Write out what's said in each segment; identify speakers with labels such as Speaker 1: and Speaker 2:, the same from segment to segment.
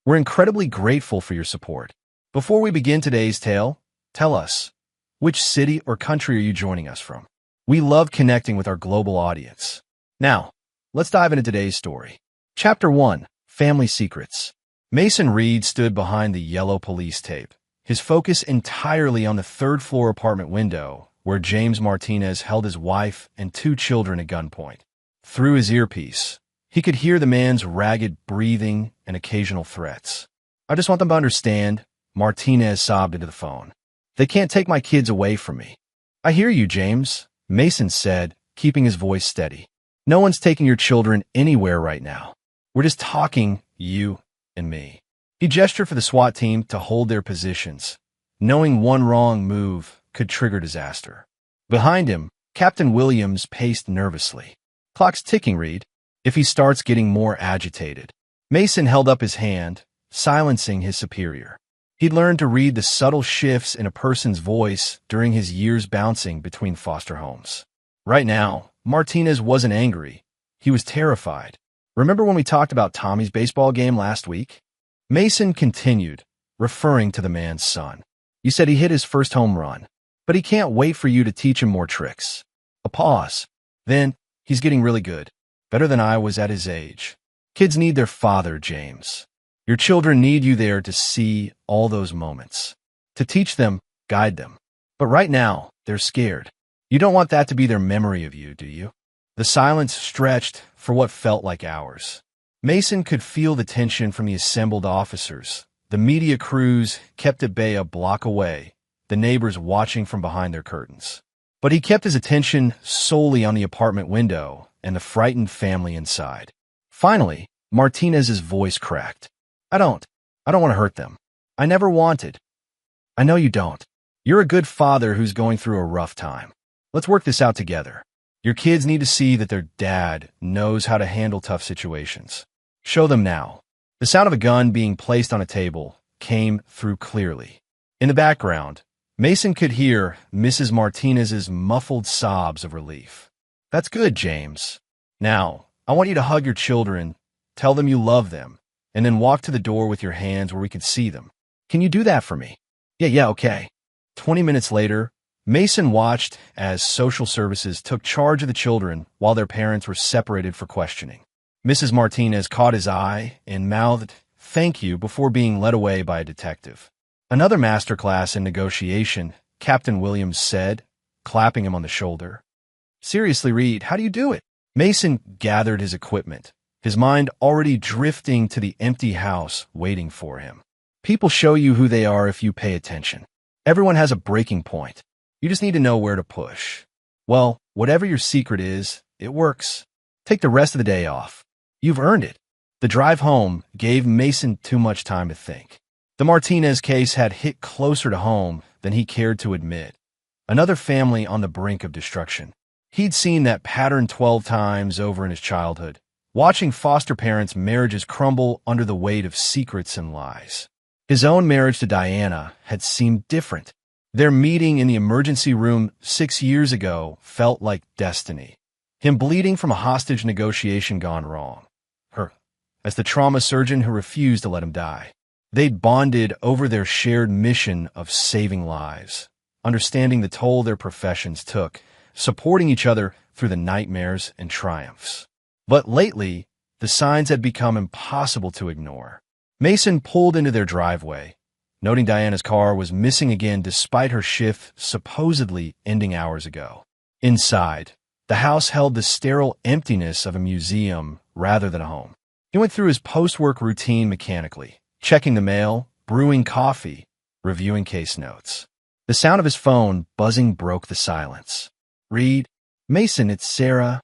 Speaker 1: We're incredibly grateful for your support. Before we begin today's tale, tell us, which city or country are you joining us from? We love connecting with our global audience. Now, let's dive into today's story. Chapter 1, Family Secrets. Mason Reed stood behind the yellow police tape, his focus entirely on the third-floor apartment window where James Martinez held his wife and 2 children at gunpoint. Through his earpiece, he could hear the man's ragged breathing and occasional threats. "I just want them to understand," Martinez sobbed into the phone. "They can't take my kids away from me." "I hear you, James," Mason said, keeping his voice steady. "No one's taking your children anywhere right now. We're just talking, you and me." He gestured for the SWAT team to hold their positions, knowing one wrong move could trigger disaster. Behind him, Captain Williams paced nervously. "Clock's ticking, Reed. If he starts getting more agitated." Mason held up his hand, silencing his superior. He'd learned to read the subtle shifts in a person's voice during his years bouncing between foster homes. Right now, Martinez wasn't angry. He was terrified. "Remember when we talked about Tommy's baseball game last week?" Mason continued, referring to the man's son. "You said he hit his first home run, but he can't wait for you to teach him more tricks." A pause. "Then, he's getting really good. Better than I was at his age. Kids need their father, James. Your children need you there to see all those moments. To teach them, guide them. But right now, they're scared. You don't want that to be their memory of you, do you?" The silence stretched for what felt like hours. Mason could feel the tension from the assembled officers. The media crews kept at bay a block away, the neighbors watching from behind their curtains. But he kept his attention solely on the apartment window and the frightened family inside. Finally, Martinez's voice cracked. I don't want to hurt them. I never wanted." "I know you don't. You're a good father who's going through a rough time. Let's work this out together. Your kids need to see that their dad knows how to handle tough situations. Show them now." The sound of a gun being placed on a table came through clearly. In the background, Mason could hear Mrs. Martinez's muffled sobs of relief. "That's good, James. Now, I want you to hug your children, tell them you love them, and then walk to the door with your hands where we can see them. Can you do that for me?" Yeah, okay." 20 minutes later, Mason watched as social services took charge of the children while their parents were separated for questioning. Mrs. Martinez caught his eye and mouthed, "Thank you," before being led away by a detective. "Another masterclass in negotiation," Captain Williams said, clapping him on the shoulder. "Seriously, Reed, how do you do it?" Mason gathered his equipment, his mind already drifting to the empty house waiting for him. "People show you who they are if you pay attention. Everyone has a breaking point. You just need to know where to push. Well, whatever your secret is, it works. Take the rest of the day off. You've earned it." The drive home gave Mason too much time to think. The Martinez case had hit closer to home than he cared to admit. Another family on the brink of destruction. He'd seen that pattern 12 times over in his childhood, watching foster parents' marriages crumble under the weight of secrets and lies. His own marriage to Diana had seemed different. Their meeting in the emergency room 6 years ago felt like destiny. Him bleeding from a hostage negotiation gone wrong. Her, as the trauma surgeon who refused to let him die. They'd bonded over their shared mission of saving lives, understanding the toll their professions took, supporting each other through the nightmares and triumphs. But lately, the signs had become impossible to ignore. Mason pulled into their driveway, noting Diana's car was missing again despite her shift supposedly ending hours ago. Inside, the house held the sterile emptiness of a museum rather than a home. He went through his post-work routine mechanically, checking the mail, brewing coffee, reviewing case notes. The sound of his phone buzzing broke the silence. "Reed? Mason, it's Sarah."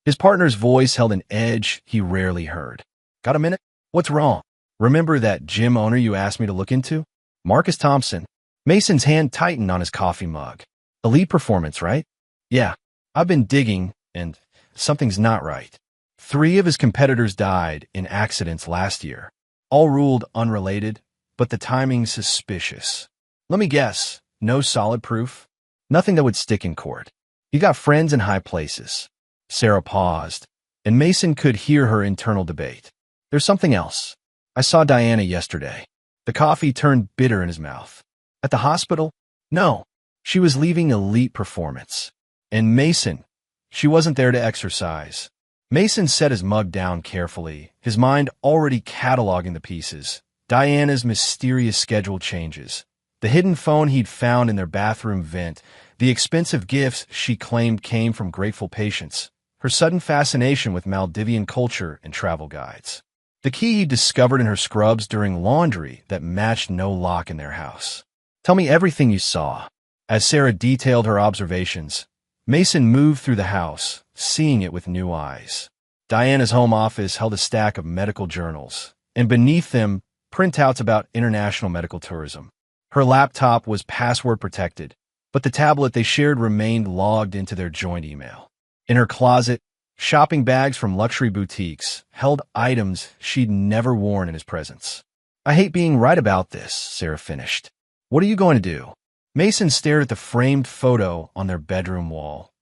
Speaker 1: His partner's voice held an edge he rarely heard. "Got a minute? What's wrong? Remember that gym owner you asked me to look into? Marcus Thompson." Mason's hand tightened on his coffee mug. "Elite Performance, right?" "Yeah. I've been digging, and something's not right. 3 of his competitors died in accidents last year, all ruled unrelated, but the timing's suspicious. Let me guess, no solid proof? Nothing that would stick in court. You got friends in high places." Sarah paused, and Mason could hear her internal debate. "There's something else. I saw Diana yesterday. The coffee turned bitter in his mouth. At the hospital? No. She was leaving Elite Performance. And Mason, she wasn't there to exercise. Mason set his mug down carefully, his mind already cataloging the pieces. Diana's mysterious schedule changes, the hidden phone he'd found in their bathroom vent, the expensive gifts she claimed came from grateful patients, her sudden fascination with Maldivian culture and travel guides. The key he discovered in her scrubs during laundry that matched no lock in their house. Tell me everything you saw. As Sarah detailed her observations, Mason moved through the house, seeing it with new eyes. Diana's home office held a stack of medical journals, and beneath them, printouts about international medical tourism. Her laptop was password protected, but the tablet they shared remained logged into their joint email. In her closet, shopping bags from luxury boutiques held items she'd never worn in his presence. I hate being right about this, Sarah finished. What are you going to do? Mason stared at the framed photo on their bedroom wall,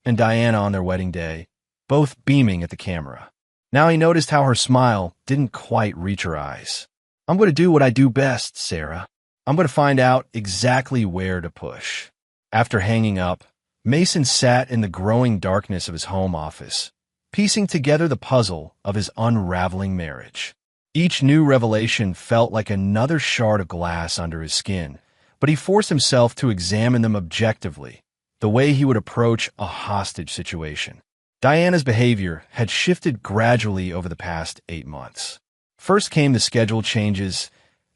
Speaker 1: and Diana on their wedding day, both beaming at the camera. Now he noticed how her smile didn't quite reach her eyes. I'm going to do what I do best, Sarah. I'm going to find out exactly where to push. After hanging up, Mason sat in the growing darkness of his home office, piecing together the puzzle of his unraveling marriage. Each new revelation felt like another shard of glass under his skin, but he forced himself to examine them objectively, the way he would approach a hostage situation. Diana's behavior had shifted gradually over the past 8 months. First came the schedule changes,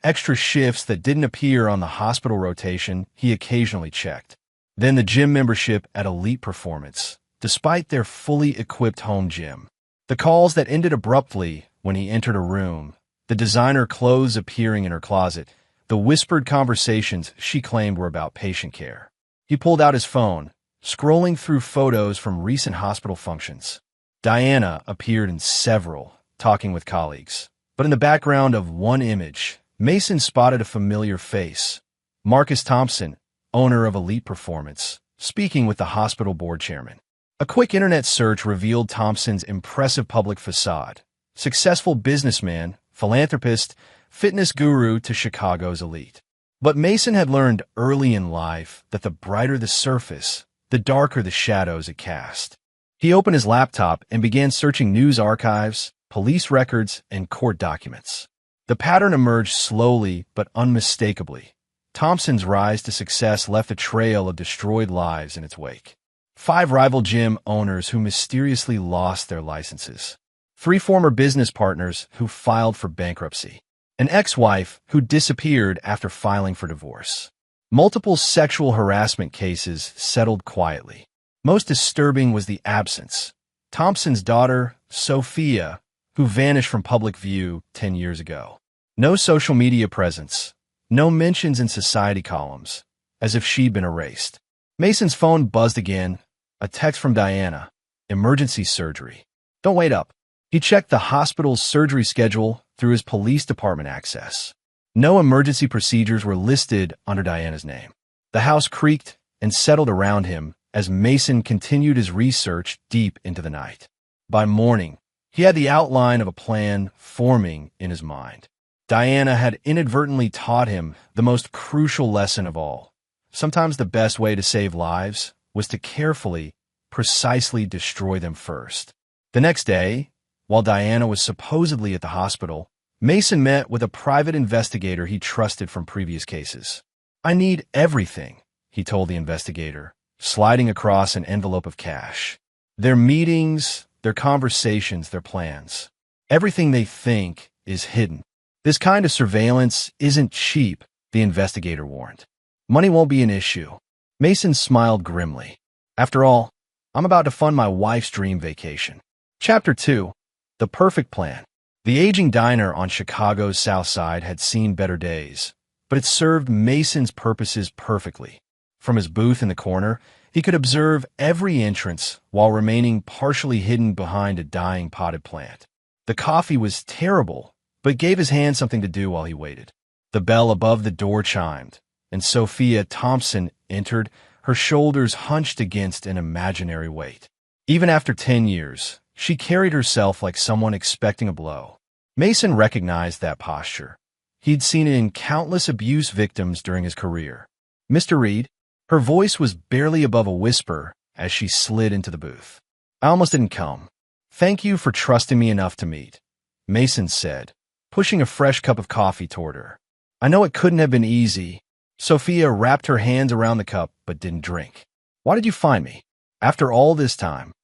Speaker 1: extra shifts that didn't appear on the hospital rotation he occasionally checked. Then the gym membership at Elite Performance, despite their fully equipped home gym. The calls that ended abruptly when he entered a room, the designer clothes appearing in her closet, the whispered conversations she claimed were about patient care. He pulled out his phone, scrolling through photos from recent hospital functions. Diana appeared in several, talking with colleagues. But in the background of one image, Mason spotted a familiar face. Marcus Thompson, owner of Elite Performance, speaking with the hospital board chairman. A quick internet search revealed Thompson's impressive public facade. Successful businessman, philanthropist, fitness guru to Chicago's elite. But Mason had learned early in life that the brighter the surface, the darker the shadows it cast. He opened his laptop and began searching news archives, police records, and court documents. The pattern emerged slowly but unmistakably. Thompson's rise to success left a trail of destroyed lives in its wake. 5 rival gym owners who mysteriously lost their licenses. 3 former business partners who filed for bankruptcy. An ex-wife who disappeared after filing for divorce. Multiple sexual harassment cases settled quietly. Most disturbing was the absence. Thompson's daughter, Sophia, who vanished from public view 10 years ago. No social media presence. No mentions in society columns, as if she'd been erased. Mason's phone buzzed again. A text from Diana. Emergency surgery. Don't wait up. He checked the hospital's surgery schedule through his police department access. No emergency procedures were listed under Diana's name. The house creaked and settled around him as Mason continued his research deep into the night. By morning, he had the outline of a plan forming in his mind. Diana had inadvertently taught him the most crucial lesson of all. Sometimes the best way to save lives was to carefully, precisely destroy them first. The next day, while Diana was supposedly at the hospital, Mason met with a private investigator he trusted from previous cases. I need everything, he told the investigator, sliding across an envelope of cash. Their meetings, their conversations, their plans. Everything they think is hidden. This kind of surveillance isn't cheap, the investigator warned. Money won't be an issue. Mason smiled grimly. After all, I'm about to fund my wife's dream vacation. Chapter 2. The Perfect Plan. The aging diner on Chicago's South Side had seen better days, but it served Mason's purposes perfectly. From his booth in the corner, he could observe every entrance while remaining partially hidden behind a dying potted plant. The coffee was terrible, but gave his hand something to do while he waited. The bell above the door chimed, and Sophia Thompson entered, her shoulders hunched against an imaginary weight. Even after 10 years, she carried herself like someone expecting a blow. Mason recognized that posture. He'd seen it in countless abuse victims during his career. "Mr. Reed," her voice was barely above a whisper as she slid into the booth. "I almost didn't come. Thank you for trusting me enough to meet," Mason said, pushing a fresh cup of coffee toward her. "I know it couldn't have been easy." Sophia wrapped her hands around the cup but didn't drink. "Why did you find me? After all this time?"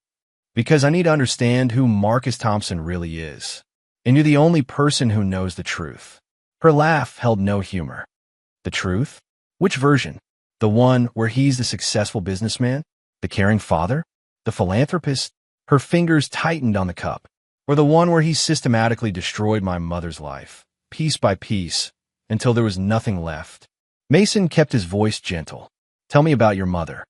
Speaker 1: "Because I need to understand who Marcus Thompson really is. And you're the only person who knows the truth." Her laugh held no humor. "The truth? Which version? The one where he's the successful businessman? The caring father? The philanthropist?" Her fingers tightened on the cup. "Or the one where he systematically destroyed my mother's life, piece by piece, until there was nothing left?" Mason kept his voice gentle. "Tell me about your mother."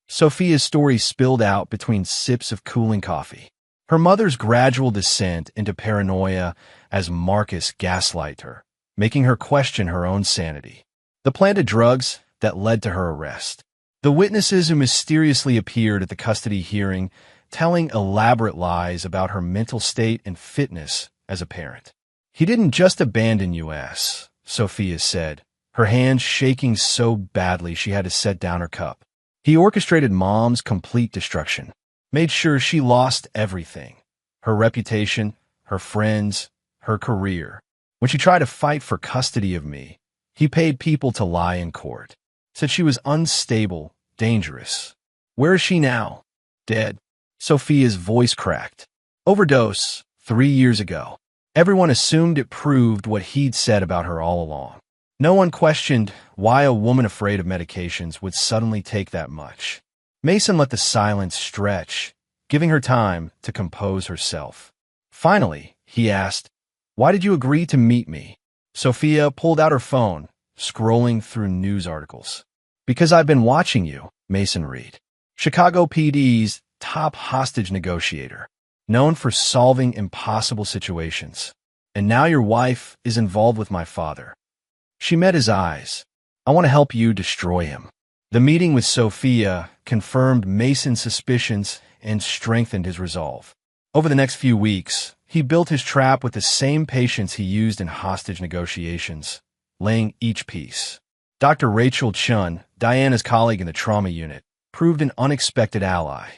Speaker 1: Sophia's story spilled out between sips of cooling coffee. Her mother's gradual descent into paranoia as Marcus gaslighted her, making her question her own sanity. The planted drugs that led to her arrest. The witnesses who mysteriously appeared at the custody hearing, telling elaborate lies about her mental state and fitness as a parent. "He didn't just abandon us," Sophia said, her hands shaking so badly she had to set down her cup. "He orchestrated Mom's complete destruction, made sure she lost everything. Her reputation, her friends, her career. When she tried to fight for custody of me, he paid people to lie in court. Said she was unstable, dangerous. Where is she now?" "Dead." Sophia's voice cracked. "Overdose, 3 years ago." Everyone assumed it proved what he'd said about her all along. No one questioned why a woman afraid of medications would suddenly take that much. Mason let the silence stretch, giving her time to compose herself. Finally, he asked, "Why did you agree to meet me?" Sophia pulled out her phone, scrolling through news articles. "Because I've been watching you," Mason Reed, Chicago PD's top hostage negotiator, known for solving impossible situations. "And now your wife is involved with my father." She met his eyes. "I want to help you destroy him." The meeting with Sophia confirmed Mason's suspicions and strengthened his resolve. Over the next few weeks, he built his trap with the same patience he used in hostage negotiations, laying each piece. Dr. Rachel Chun, Diana's colleague in the trauma unit, proved an unexpected ally.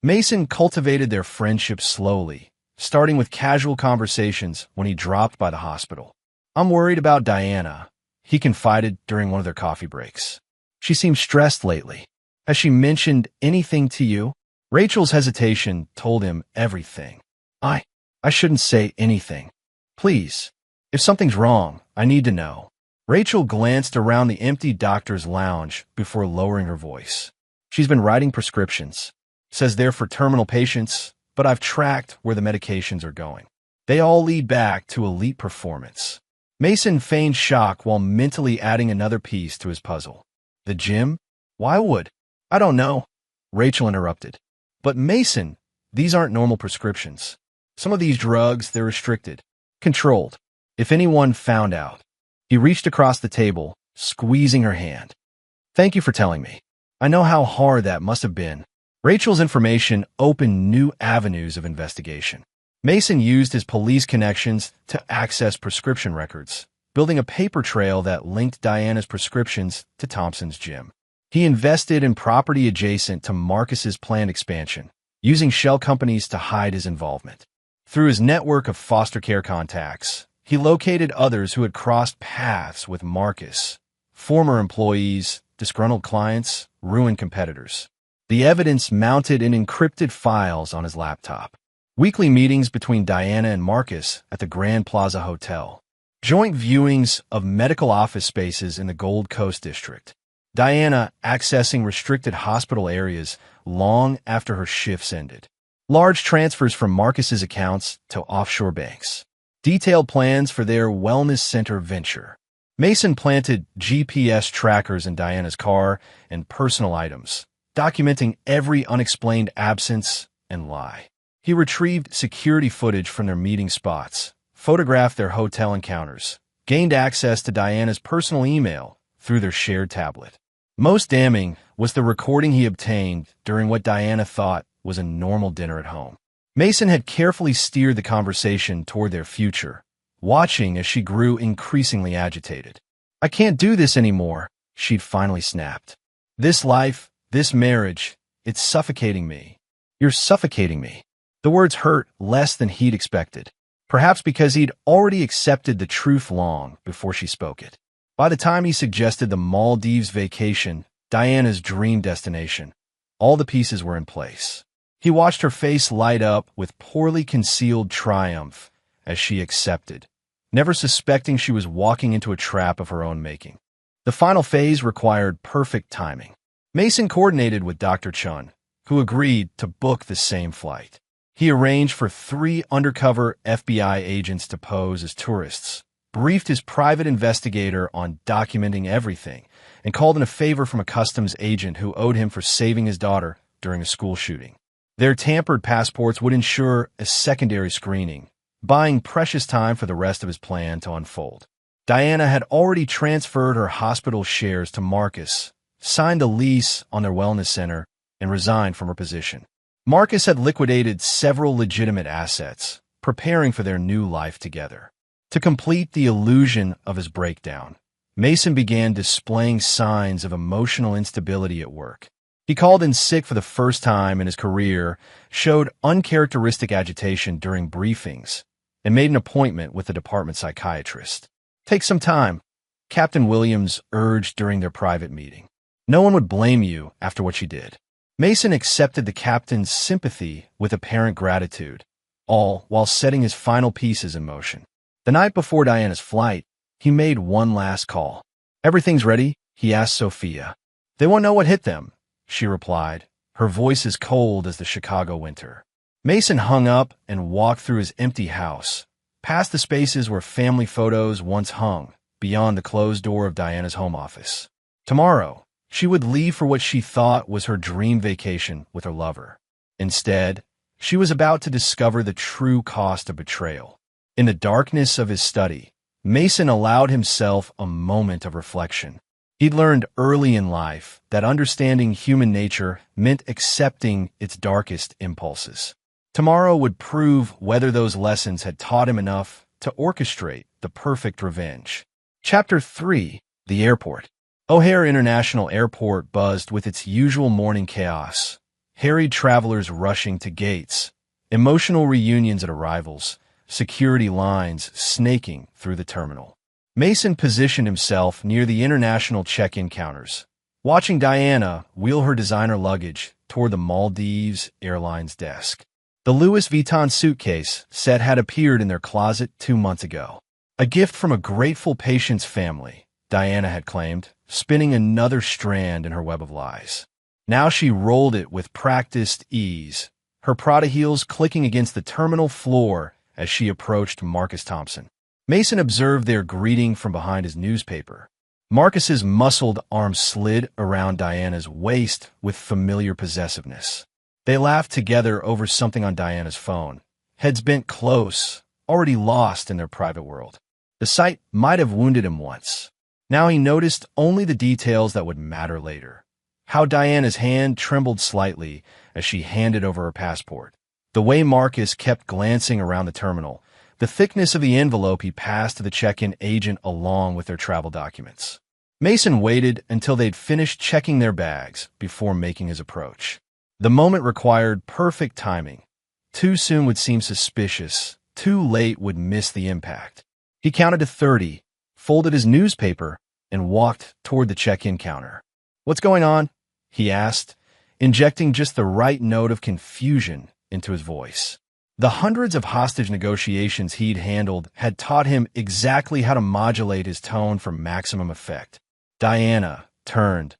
Speaker 1: Mason cultivated their friendship slowly, starting with casual conversations when he dropped by the hospital. "I'm worried about Diana," he confided during one of their coffee breaks. "She seems stressed lately. Has she mentioned anything to you?" Rachel's hesitation told him everything. I shouldn't say anything. Please, if something's wrong, I need to know." Rachel glanced around the empty doctor's lounge before lowering her voice. "She's been writing prescriptions. Says they're for terminal patients, but I've tracked where the medications are going. They all lead back to elite performance." Mason feigned shock while mentally adding another piece to his puzzle. "The gym? Why would?" "I don't know," Rachel interrupted. "But Mason, these aren't normal prescriptions. Some of these drugs, they're restricted, controlled. If anyone found out." He reached across the table, squeezing her hand. "Thank you for telling me. I know how hard that must have been." Rachel's information opened new avenues of investigation. Mason used his police connections to access prescription records, building a paper trail that linked Diana's prescriptions to Thompson's gym. He invested in property adjacent to Marcus's planned expansion, using shell companies to hide his involvement. Through his network of foster care contacts, he located others who had crossed paths with Marcus, former employees, disgruntled clients, ruined competitors. The evidence mounted in encrypted files on his laptop. Weekly meetings between Diana and Marcus at the Grand Plaza Hotel. Joint viewings of medical office spaces in the Gold Coast District. Diana accessing restricted hospital areas long after her shifts ended. Large transfers from Marcus's accounts to offshore banks. Detailed plans for their wellness center venture. Mason planted GPS trackers in Diana's car and personal items, documenting every unexplained absence and lie. He retrieved security footage from their meeting spots, photographed their hotel encounters, gained access to Diana's personal email through their shared tablet. Most damning was the recording he obtained during what Diana thought was a normal dinner at home. Mason had carefully steered the conversation toward their future, watching as she grew increasingly agitated. "I can't do this anymore," she'd finally snapped. "This life, this marriage, it's suffocating me. You're suffocating me." The words hurt less than he'd expected, perhaps because he'd already accepted the truth long before she spoke it. By the time he suggested the Maldives vacation, Diana's dream destination, all the pieces were in place. He watched her face light up with poorly concealed triumph as she accepted, never suspecting she was walking into a trap of her own making. The final phase required perfect timing. Mason coordinated with Dr. Chun, who agreed to book the same flight. He arranged for 3 undercover FBI agents to pose as tourists, briefed his private investigator on documenting everything, and called in a favor from a customs agent who owed him for saving his daughter during a school shooting. Their tampered passports would ensure a secondary screening, buying precious time for the rest of his plan to unfold. Diana had already transferred her hospital shares to Marcus, signed a lease on their wellness center, and resigned from her position. Marcus had liquidated several legitimate assets, preparing for their new life together. To complete the illusion of his breakdown, Mason began displaying signs of emotional instability at work. He called in sick for the first time in his career, showed uncharacteristic agitation during briefings, and made an appointment with the department psychiatrist. "Take some time," Captain Williams urged during their private meeting. "No one would blame you after what you did." Mason accepted the captain's sympathy with apparent gratitude, all while setting his final pieces in motion. The night before Diana's flight, he made one last call. "Everything's ready?" he asked Sophia. "They won't know what hit them," she replied, her voice as cold as the Chicago winter. Mason hung up and walked through his empty house, past the spaces where family photos once hung, beyond the closed door of Diana's home office. Tomorrow, she would leave for what she thought was her dream vacation with her lover. Instead, she was about to discover the true cost of betrayal. In the darkness of his study, Mason allowed himself a moment of reflection. He'd learned early in life that understanding human nature meant accepting its darkest impulses. Tomorrow would prove whether those lessons had taught him enough to orchestrate the perfect revenge. Chapter 3: The Airport. O'Hare International Airport buzzed with its usual morning chaos. Harried travelers rushing to gates, emotional reunions at arrivals, security lines snaking through the terminal. Mason positioned himself near the international check-in counters, watching Diana wheel her designer luggage toward the Maldives Airlines desk. The Louis Vuitton suitcase set had appeared in their closet 2 months ago. A gift from a grateful patient's family, Diana had claimed, spinning another strand in her web of lies. Now she rolled it with practiced ease, her Prada heels clicking against the terminal floor as she approached Marcus Thompson. Mason observed their greeting from behind his newspaper. Marcus's muscled arm slid around Diana's waist with familiar possessiveness. They laughed together over something on Diana's phone, heads bent close, already lost in their private world. The sight might have wounded him once. Now he noticed only the details that would matter later. How Diana's hand trembled slightly as she handed over her passport. The way Marcus kept glancing around the terminal. The thickness of the envelope he passed to the check-in agent along with their travel documents. Mason waited until they'd finished checking their bags before making his approach. The moment required perfect timing. Too soon would seem suspicious. Too late would miss the impact. He counted to 30, folded his newspaper, and walked toward the check-in counter. "What's going on?" he asked, injecting just the right note of confusion into his voice. The hundreds of hostage negotiations he'd handled had taught him exactly how to modulate his tone for maximum effect. Diana turned,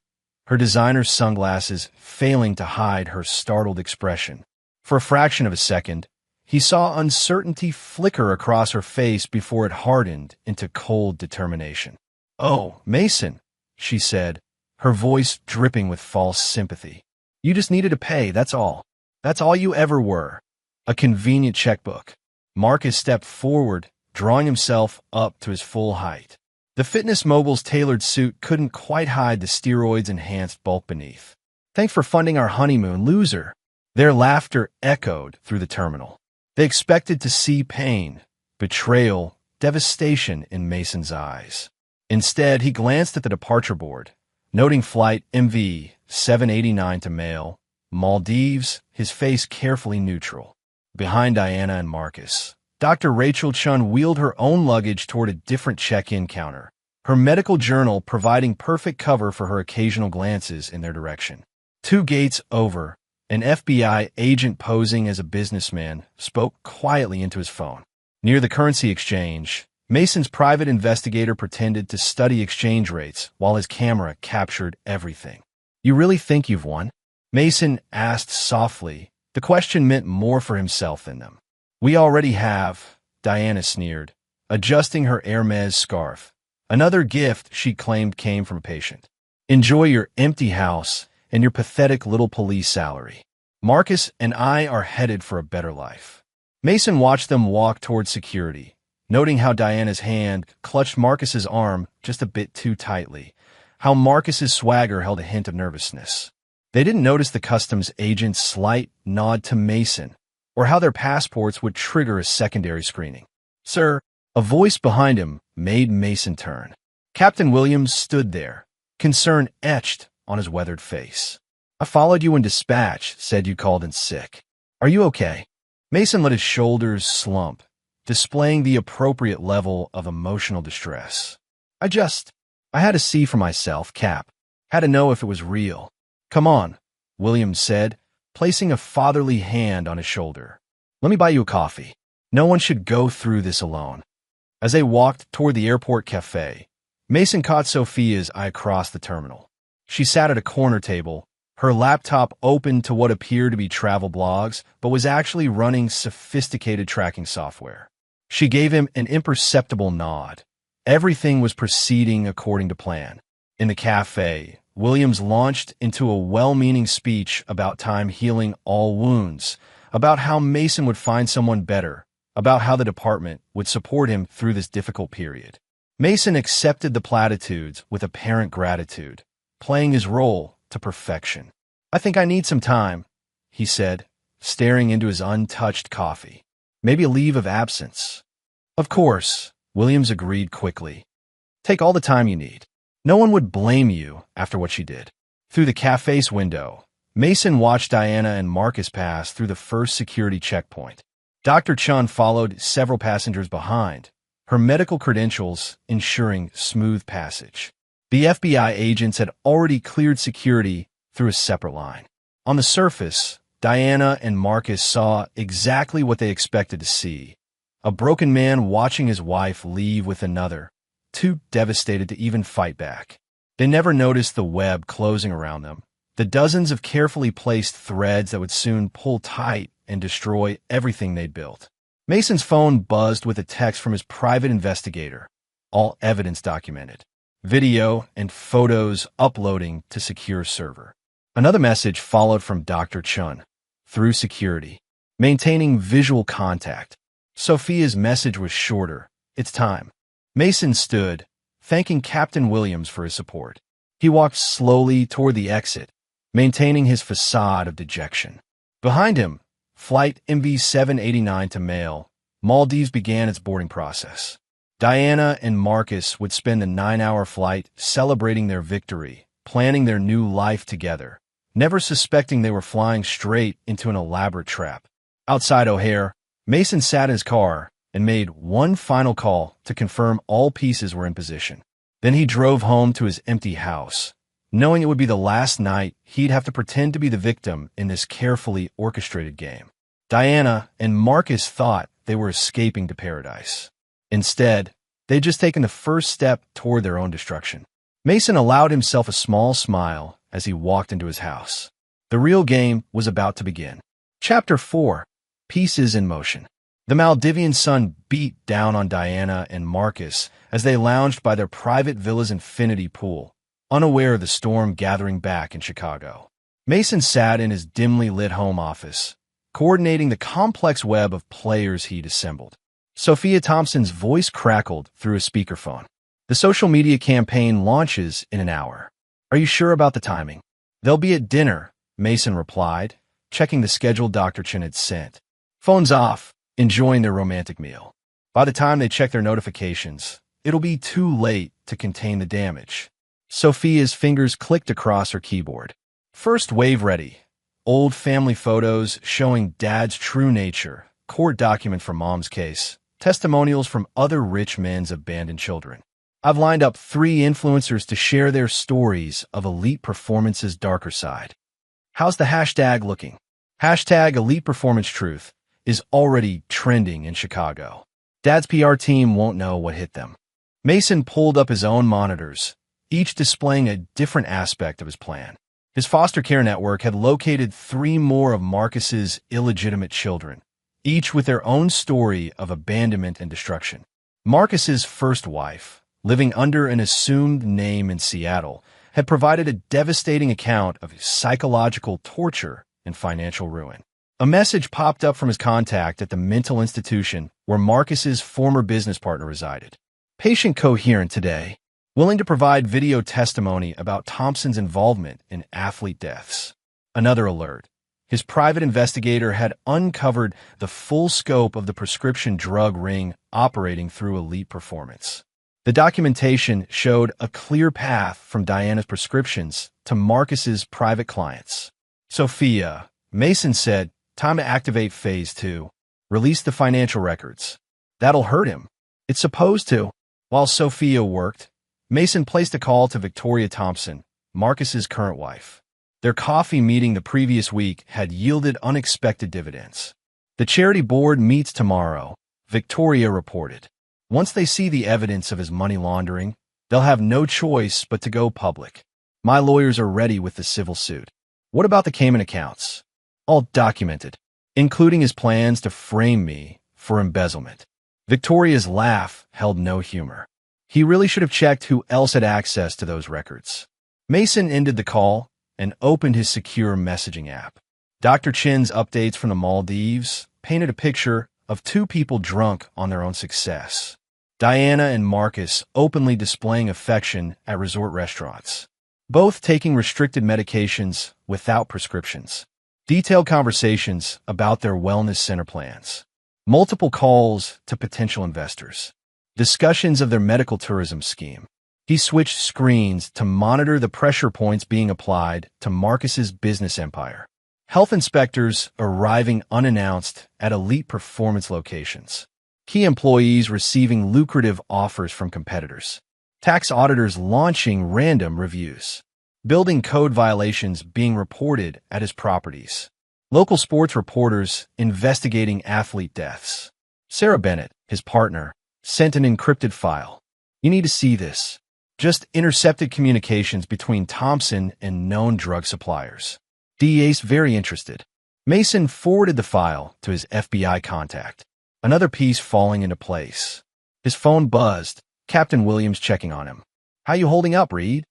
Speaker 1: her designer sunglasses failing to hide her startled expression. For a fraction of a second, he saw uncertainty flicker across her face before it hardened into cold determination. "Oh, Mason," she said, her voice dripping with false sympathy. "You just needed to pay, that's all. That's all you ever were. A convenient checkbook." Marcus stepped forward, drawing himself up to his full height. The Fitness Mobile's tailored suit couldn't quite hide the steroids-enhanced bulk beneath. "Thanks for funding our honeymoon, loser." Their laughter echoed through the terminal. They expected to see pain, betrayal, devastation in Mason's eyes. Instead, he glanced at the departure board, noting flight MV 789 to Male, Maldives, his face carefully neutral. Behind Diana and Marcus, Dr. Rachel Chun wheeled her own luggage toward a different check-in counter, her medical journal providing perfect cover for her occasional glances in their direction. 2 gates over, an FBI agent posing as a businessman spoke quietly into his phone. Near the currency exchange, Mason's private investigator pretended to study exchange rates while his camera captured everything. "You really think you've won?" Mason asked softly. The question meant more for himself than them. "We already have," Diana sneered, adjusting her Hermes scarf. Another gift she claimed came from a patient. "Enjoy your empty house and your pathetic little police salary. Marcus and I are headed for a better life." Mason watched them walk toward security, noting how Diana's hand clutched Marcus's arm just a bit too tightly, how Marcus's swagger held a hint of nervousness. They didn't notice the customs agent's slight nod to Mason, or how their passports would trigger a secondary screening. "Sir," a voice behind him made Mason turn. Captain Williams stood there, concern etched on his weathered face. "I followed you in dispatch, said you called in sick. Are you okay?" Mason let his shoulders slump, displaying the appropriate level of emotional distress. I had to see for myself, Cap. Had to know if it was real." "Come on," Williams said, placing a fatherly hand on his shoulder. "Let me buy you a coffee. No one should go through this alone." As they walked toward the airport cafe, Mason caught Sophia's eye across the terminal. She sat at a corner table, her laptop open to what appeared to be travel blogs, but was actually running sophisticated tracking software. She gave him an imperceptible nod. Everything was proceeding according to plan. In the cafe, Williams launched into a well-meaning speech about time healing all wounds, about how Mason would find someone better, about how the department would support him through this difficult period. Mason accepted the platitudes with apparent gratitude, playing his role to perfection. "I think I need some time," he said, staring into his untouched coffee. "Maybe a leave of absence." "Of course," Williams agreed quickly. "Take all the time you need. No one would blame you after what she did." Through the cafe's window, Mason watched Diana and Marcus pass through the first security checkpoint. Dr. Chun followed several passengers behind, her medical credentials ensuring smooth passage. The FBI agents had already cleared security through a separate line. On the surface, Diana and Marcus saw exactly what they expected to see: a broken man watching his wife leave with another, too devastated to even fight back. They never noticed the web closing around them, the dozens of carefully placed threads that would soon pull tight and destroy everything they'd built. Mason's phone buzzed with a text from his private investigator, all evidence documented, video and photos uploading to secure server. Another message followed from Dr. Chun, through security, maintaining visual contact. Sophia's message was shorter: "It's time." Mason stood, thanking Captain Williams for his support. He walked slowly toward the exit, maintaining his facade of dejection. Behind him, flight MV 789 to Male, Maldives began its boarding process. Diana and Marcus would spend the 9-hour flight celebrating their victory, planning their new life together, never suspecting they were flying straight into an elaborate trap. Outside O'Hare, Mason sat in his car and made one final call to confirm all pieces were in position. Then he drove home to his empty house, knowing it would be the last night he'd have to pretend to be the victim in this carefully orchestrated game. Diana and Marcus thought they were escaping to paradise. Instead, they'd just taken the first step toward their own destruction. Mason allowed himself a small smile as he walked into his house. The real game was about to begin. Chapter 4: Pieces in Motion. The Maldivian sun beat down on Diana and Marcus as they lounged by their private villa's infinity pool, unaware of the storm gathering back in Chicago. Mason sat in his dimly lit home office, coordinating the complex web of players he'd assembled. Sophia Thompson's voice crackled through a speakerphone. "The social media campaign launches in an hour. Are you sure about the timing?" "They'll be at dinner," Mason replied, checking the schedule Dr. Chun had sent. "Phones off, enjoying their romantic meal." By the time they check their notifications, it'll be too late to contain the damage. Sophia's fingers clicked across her keyboard. First wave ready. Old family photos showing dad's true nature, court document from mom's case, testimonials from other rich men's abandoned children. I've lined up 3 influencers to share their stories of Elite Performance's darker side. How's the hashtag looking? Hashtag Elite Performance Truth is already trending in Chicago. Dad's PR team won't know what hit them. Mason pulled up his own monitors, each displaying a different aspect of his plan. His foster care network had located 3 more of Marcus's illegitimate children, each with their own story of abandonment and destruction. Marcus's first wife, living under an assumed name in Seattle, had provided a devastating account of his psychological torture and financial ruin. A message popped up from his contact at the mental institution where Marcus's former business partner resided. Patient coherent today, willing to provide video testimony about Thompson's involvement in athlete deaths. Another alert. His private investigator had uncovered the full scope of the prescription drug ring operating through Elite Performance. The documentation showed a clear path from Diana's prescriptions to Marcus's private clients. Sophia, Mason said, time to activate Phase 2. Release the financial records. That'll hurt him. It's supposed to. While Sophia worked, Mason placed a call to Victoria Thompson, Marcus's current wife. Their coffee meeting the previous week had yielded unexpected dividends. The charity board meets tomorrow, Victoria reported. Once they see the evidence of his money laundering, they'll have no choice but to go public. My lawyers are ready with the civil suit. What about the Cayman accounts? All documented, including his plans to frame me for embezzlement. Victoria's laugh held no humor. He really should have checked who else had access to those records. Mason ended the call and opened his secure messaging app. Dr. Chin's updates from the Maldives painted a picture of 2 people drunk on their own success. Diana and Marcus openly displaying affection at resort restaurants, both taking restricted medications without prescriptions. Detailed conversations about their wellness center plans. Multiple calls to potential investors. Discussions of their medical tourism scheme. He switched screens to monitor the pressure points being applied to Marcus's business empire. Health inspectors arriving unannounced at Elite Performance locations. Key employees receiving lucrative offers from competitors. Tax auditors launching random reviews. Building code violations being reported at his properties. Local sports reporters investigating athlete deaths. Sarah Bennett, his partner, sent an encrypted file. You need to see this. Just intercepted communications between Thompson and known drug suppliers. DEA's very interested. Mason forwarded the file to his FBI contact. Another piece falling into place. His phone buzzed. Captain Williams checking on him. How you holding up, Reed?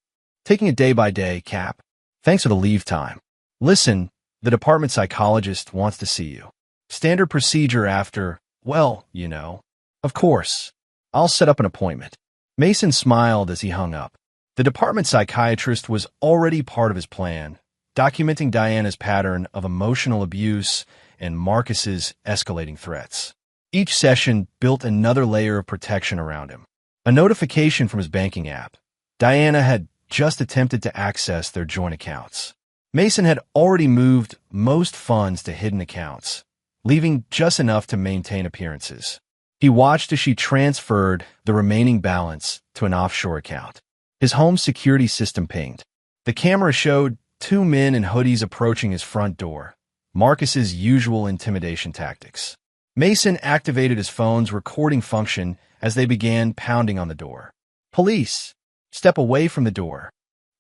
Speaker 1: Taking it day by day, Cap. Thanks for the leave time. Listen, the department psychologist wants to see you. Standard procedure after, well, you know. Of course. I'll set up an appointment. Mason smiled as he hung up. The department psychiatrist was already part of his plan, documenting Diana's pattern of emotional abuse and Marcus's escalating threats. Each session built another layer of protection around him. A notification from his banking app. Diana had just attempted to access their joint accounts. Mason had already moved most funds to hidden accounts, leaving just enough to maintain appearances. He watched as she transferred the remaining balance to an offshore account. His home security system pinged. The camera showed 2 men in hoodies approaching his front door, Marcus's usual intimidation tactics. Mason activated his phone's recording function as they began pounding on the door. Police! Step away from the door.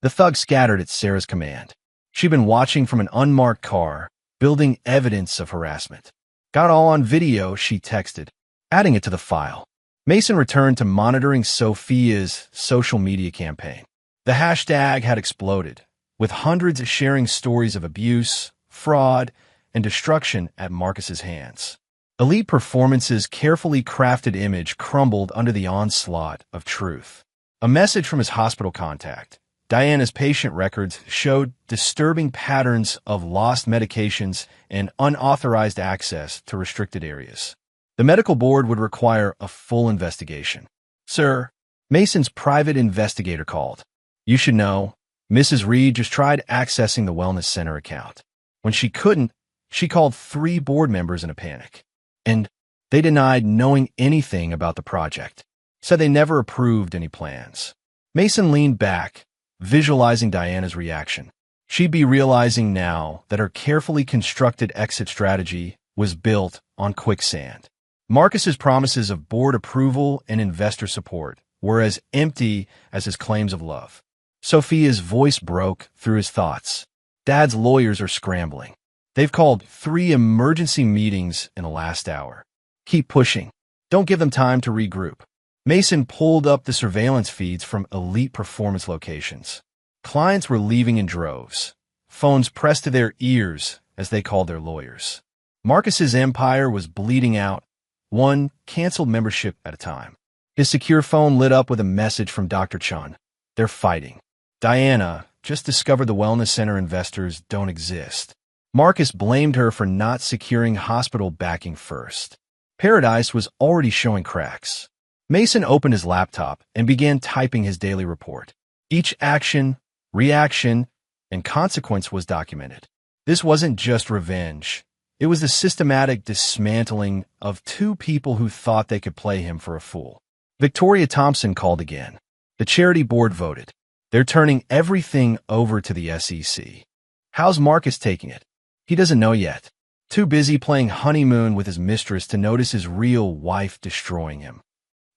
Speaker 1: The thug scattered at Sarah's command. She'd been watching from an unmarked car, building evidence of harassment. Got all on video, she texted, adding it to the file. Mason returned to monitoring Sophia's social media campaign. The hashtag had exploded, with hundreds sharing stories of abuse, fraud, and destruction at Marcus's hands. Elite Performance's carefully crafted image crumbled under the onslaught of truth. A message from his hospital contact. Diana's patient records showed disturbing patterns of lost medications and unauthorized access to restricted areas. The medical board would require a full investigation. Sir, Mason's private investigator called. You should know, Mrs. Reed just tried accessing the Wellness Center account. When she couldn't, she called 3 board members in a panic. And they denied knowing anything about the project, said they never approved any plans. Mason leaned back, visualizing Diana's reaction. She'd be realizing now that her carefully constructed exit strategy was built on quicksand. Marcus's promises of board approval and investor support were as empty as his claims of love. Sophia's voice broke through his thoughts. Dad's lawyers are scrambling. They've called 3 emergency meetings in the last hour. Keep pushing. Don't give them time to regroup. Mason pulled up the surveillance feeds from elite performance locations. Clients were leaving in droves, phones pressed to their ears as they called their lawyers. Marcus's empire was bleeding out, one canceled membership at a time. His secure phone lit up with a message from Dr. Chun. They're fighting. Diana just discovered the Wellness Center investors don't exist. Marcus blamed her for not securing hospital backing first. Paradise was already showing cracks. Mason opened his laptop and began typing his daily report. Each action, reaction, and consequence was documented. This wasn't just revenge. It was the systematic dismantling of 2 people who thought they could play him for a fool. Victoria Thompson called again. The charity board voted. They're turning everything over to the SEC. How's Marcus taking it? He doesn't know yet. Too busy playing honeymoon with his mistress to notice his real wife destroying him.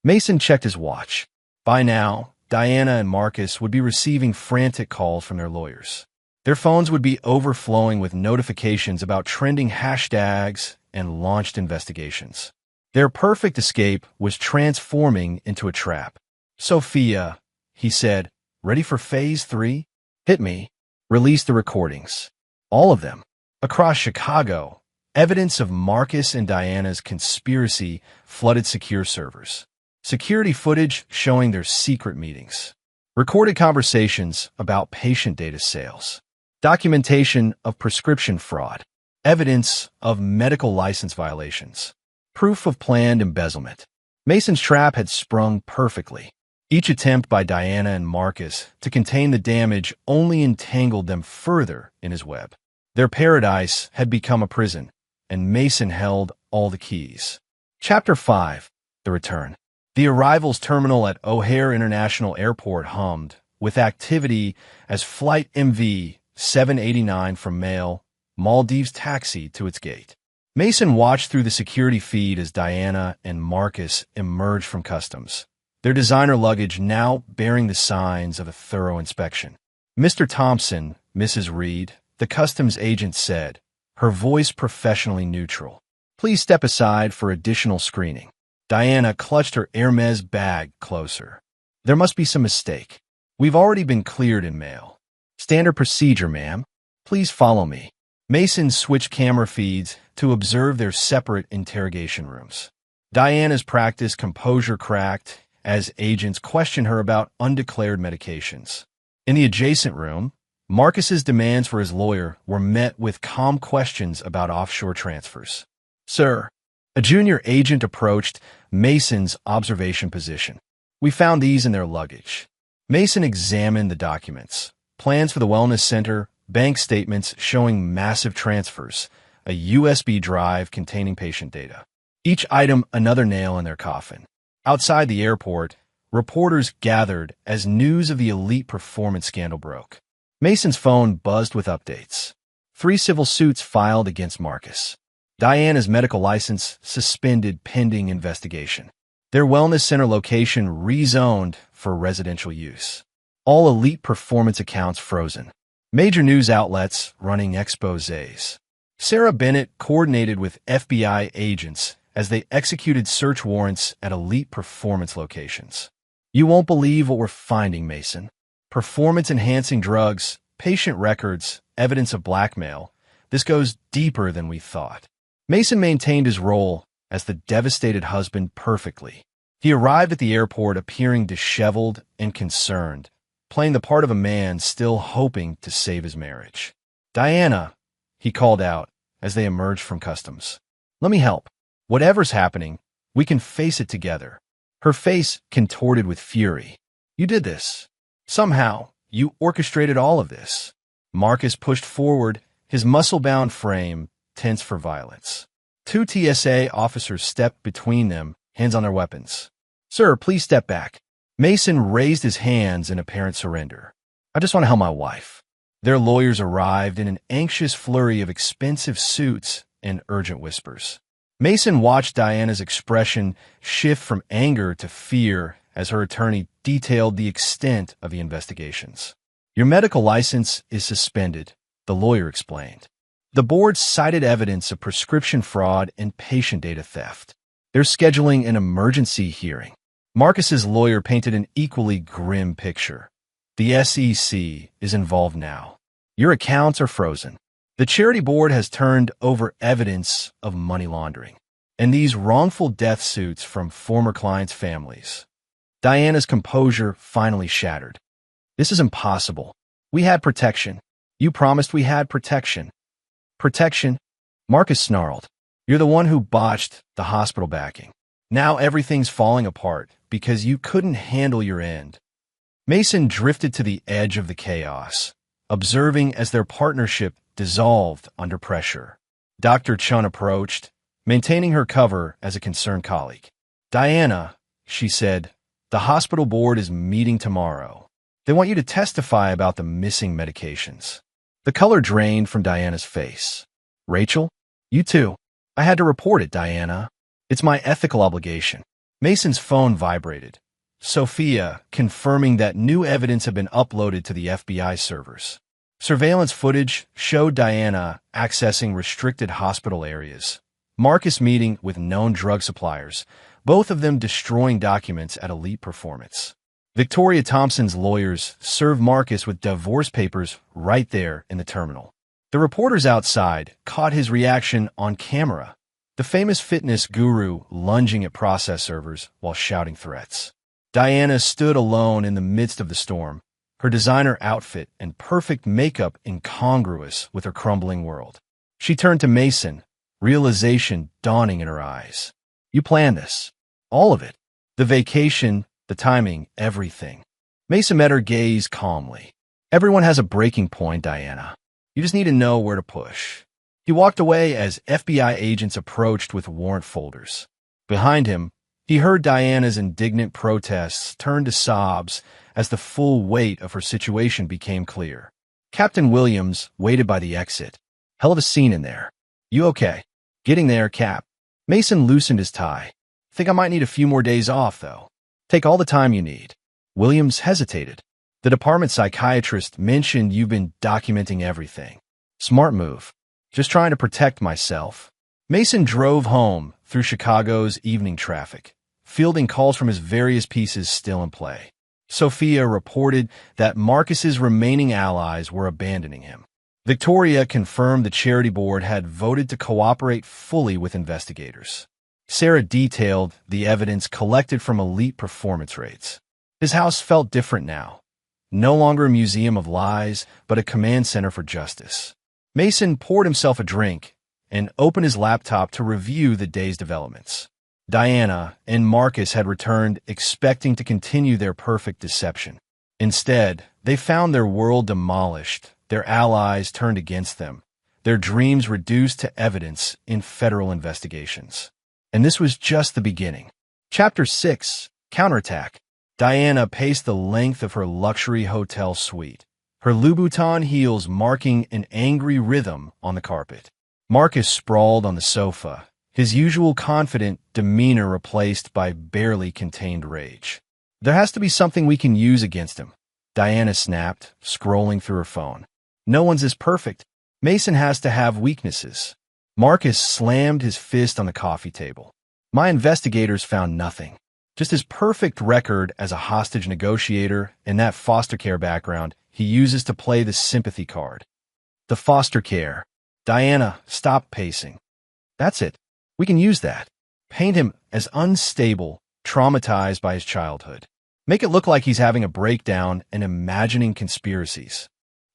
Speaker 1: Mason checked his watch. By now, Diana and Marcus would be receiving frantic calls from their lawyers. Their phones would be overflowing with notifications about trending hashtags and launched investigations. Their perfect escape was transforming into a trap. Sophia, he said, ready for phase 3? Hit me. Release the recordings. All of them. Across Chicago, evidence of Marcus and Diana's conspiracy flooded secure servers. Security footage showing their secret meetings. Recorded conversations about patient data sales. Documentation of prescription fraud. Evidence of medical license violations. Proof of planned embezzlement. Mason's trap had sprung perfectly. Each attempt by Diana and Marcus to contain the damage only entangled them further in his web. Their paradise had become a prison, and Mason held all the keys. Chapter 5. The Return. The arrivals terminal at O'Hare International Airport hummed with activity as Flight MV 789 from Maldives taxied to its gate. Mason watched through the security feed as Diana and Marcus emerged from customs, their designer luggage now bearing the signs of a thorough inspection. Mr. Thompson, Mrs. Reed, the customs agent said, her voice professionally neutral. Please step aside for additional screening. Diana clutched her Hermes bag closer. There must be some mistake. We've already been cleared in mail. Standard procedure, ma'am. Please follow me. Mason switched camera feeds to observe their separate interrogation rooms. Diana's practiced composure cracked as agents questioned her about undeclared medications. In the adjacent room, Marcus's demands for his lawyer were met with calm questions about offshore transfers. Sir, a junior agent approached Mason's observation position. We found these in their luggage. Mason examined the documents, plans for the Wellness Center, bank statements showing massive transfers, a USB drive containing patient data. Each item another nail in their coffin. Outside the airport, reporters gathered as news of the elite performance scandal broke. Mason's phone buzzed with updates. 3 civil suits filed against Marcus. Diana's medical license suspended pending investigation. Their Wellness Center location rezoned for residential use. All elite performance accounts frozen. Major news outlets running exposés. Sarah Bennett coordinated with FBI agents as they executed search warrants at elite performance locations. You won't believe what we're finding, Mason. Performance-enhancing drugs, patient records, evidence of blackmail. This goes deeper than we thought. Mason maintained his role as the devastated husband perfectly. He arrived at the airport appearing disheveled and concerned, playing the part of a man still hoping to save his marriage. Diana, he called out as they emerged from customs. Let me help. Whatever's happening, we can face it together. Her face contorted with fury. You did this. Somehow, you orchestrated all of this. Marcus pushed forward, his muscle-bound frame tense for violence. Two TSA officers stepped between them, hands on their weapons. Sir, please step back. Mason raised his hands in apparent surrender. I just want to help my wife. Their lawyers arrived in an anxious flurry of expensive suits and urgent whispers. Mason watched Diana's expression shift from anger to fear as her attorney detailed the extent of the investigations. Your medical license is suspended, the lawyer explained. The board cited evidence of prescription fraud and patient data theft. They're scheduling an emergency hearing. Marcus's lawyer painted an equally grim picture. The SEC is involved now. Your accounts are frozen. The charity board has turned over evidence of money laundering and these wrongful death suits from former clients' families. Diana's composure finally shattered. This is impossible. We had protection. You promised we had protection. Protection? Marcus snarled. You're the one who botched the hospital backing. Now everything's falling apart because you couldn't handle your end. Mason drifted to the edge of the chaos, observing as their partnership dissolved under pressure. Dr. Chun approached, maintaining her cover as a concerned colleague. Diana, she said, the hospital board is meeting tomorrow. They want you to testify about the missing medications. The color drained from Diana's face. Rachel? You too. I had to report it, Diana. It's my ethical obligation. Mason's phone vibrated. Sophia, confirming that new evidence had been uploaded to the FBI servers. Surveillance footage showed Diana accessing restricted hospital areas. Marcus meeting with known drug suppliers, both of them destroying documents at elite performance. Victoria Thompson's lawyers served Marcus with divorce papers right there in the terminal. The reporters outside caught his reaction on camera, the famous fitness guru lunging at process servers while shouting threats. Diana stood alone in the midst of the storm, her designer outfit and perfect makeup incongruous with her crumbling world. She turned to Mason, realization dawning in her eyes. You planned this. All of it. The vacation, the timing, everything. Mason met her gaze calmly. Everyone has a breaking point, Diana. You just need to know where to push. He walked away as FBI agents approached with warrant folders. Behind him, he heard Diana's indignant protests turn to sobs as the full weight of her situation became clear. Captain Williams waited by the exit. Hell of a scene in there. You okay? Getting there, Cap. Mason loosened his tie. Think I might need a few more days off, though. Take all the time you need. Williams hesitated. The department psychiatrist mentioned you've been documenting everything. Smart move. Just trying to protect myself. Mason drove home through Chicago's evening traffic, fielding calls from his various pieces still in play. Sophia reported that Marcus's remaining allies were abandoning him. Victoria confirmed the charity board had voted to cooperate fully with investigators. Sarah detailed the evidence collected from elite performance rates. His house felt different now. No longer a museum of lies, but a command center for justice. Mason poured himself a drink and opened his laptop to review the day's developments. Diana and Marcus had returned expecting to continue their perfect deception. Instead, they found their world demolished, their allies turned against them, their dreams reduced to evidence in federal investigations. And this was just the beginning. Chapter 6, Counterattack. Diana paced the length of her luxury hotel suite, her Louboutin heels marking an angry rhythm on the carpet. Marcus sprawled on the sofa, his usual confident demeanor replaced by barely contained rage. There has to be something we can use against him, Diana snapped, scrolling through her phone. No one's as perfect. Mason has to have weaknesses. Marcus slammed his fist on the coffee table. My investigators found nothing. Just his perfect record as a hostage negotiator and that foster care background he uses to play the sympathy card. The foster care. Diana, stop pacing. That's it. We can use that. Paint him as unstable, traumatized by his childhood. Make it look like he's having a breakdown and imagining conspiracies.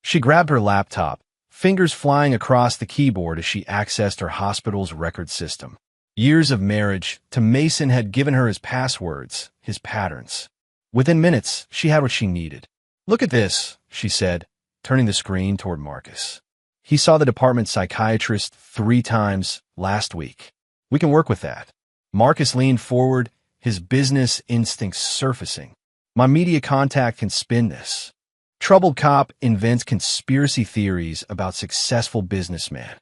Speaker 1: She grabbed her laptop, fingers flying across the keyboard as she accessed her hospital's record system. Years of marriage to Mason had given her his passwords, his patterns. Within minutes, she had what she needed. "Look at this," she said, turning the screen toward Marcus. "He saw the department psychiatrist 3 times last week. We can work with that." Marcus leaned forward, his business instincts surfacing. "My media contact can spin this." Troubled cop invents conspiracy theories about successful businessman.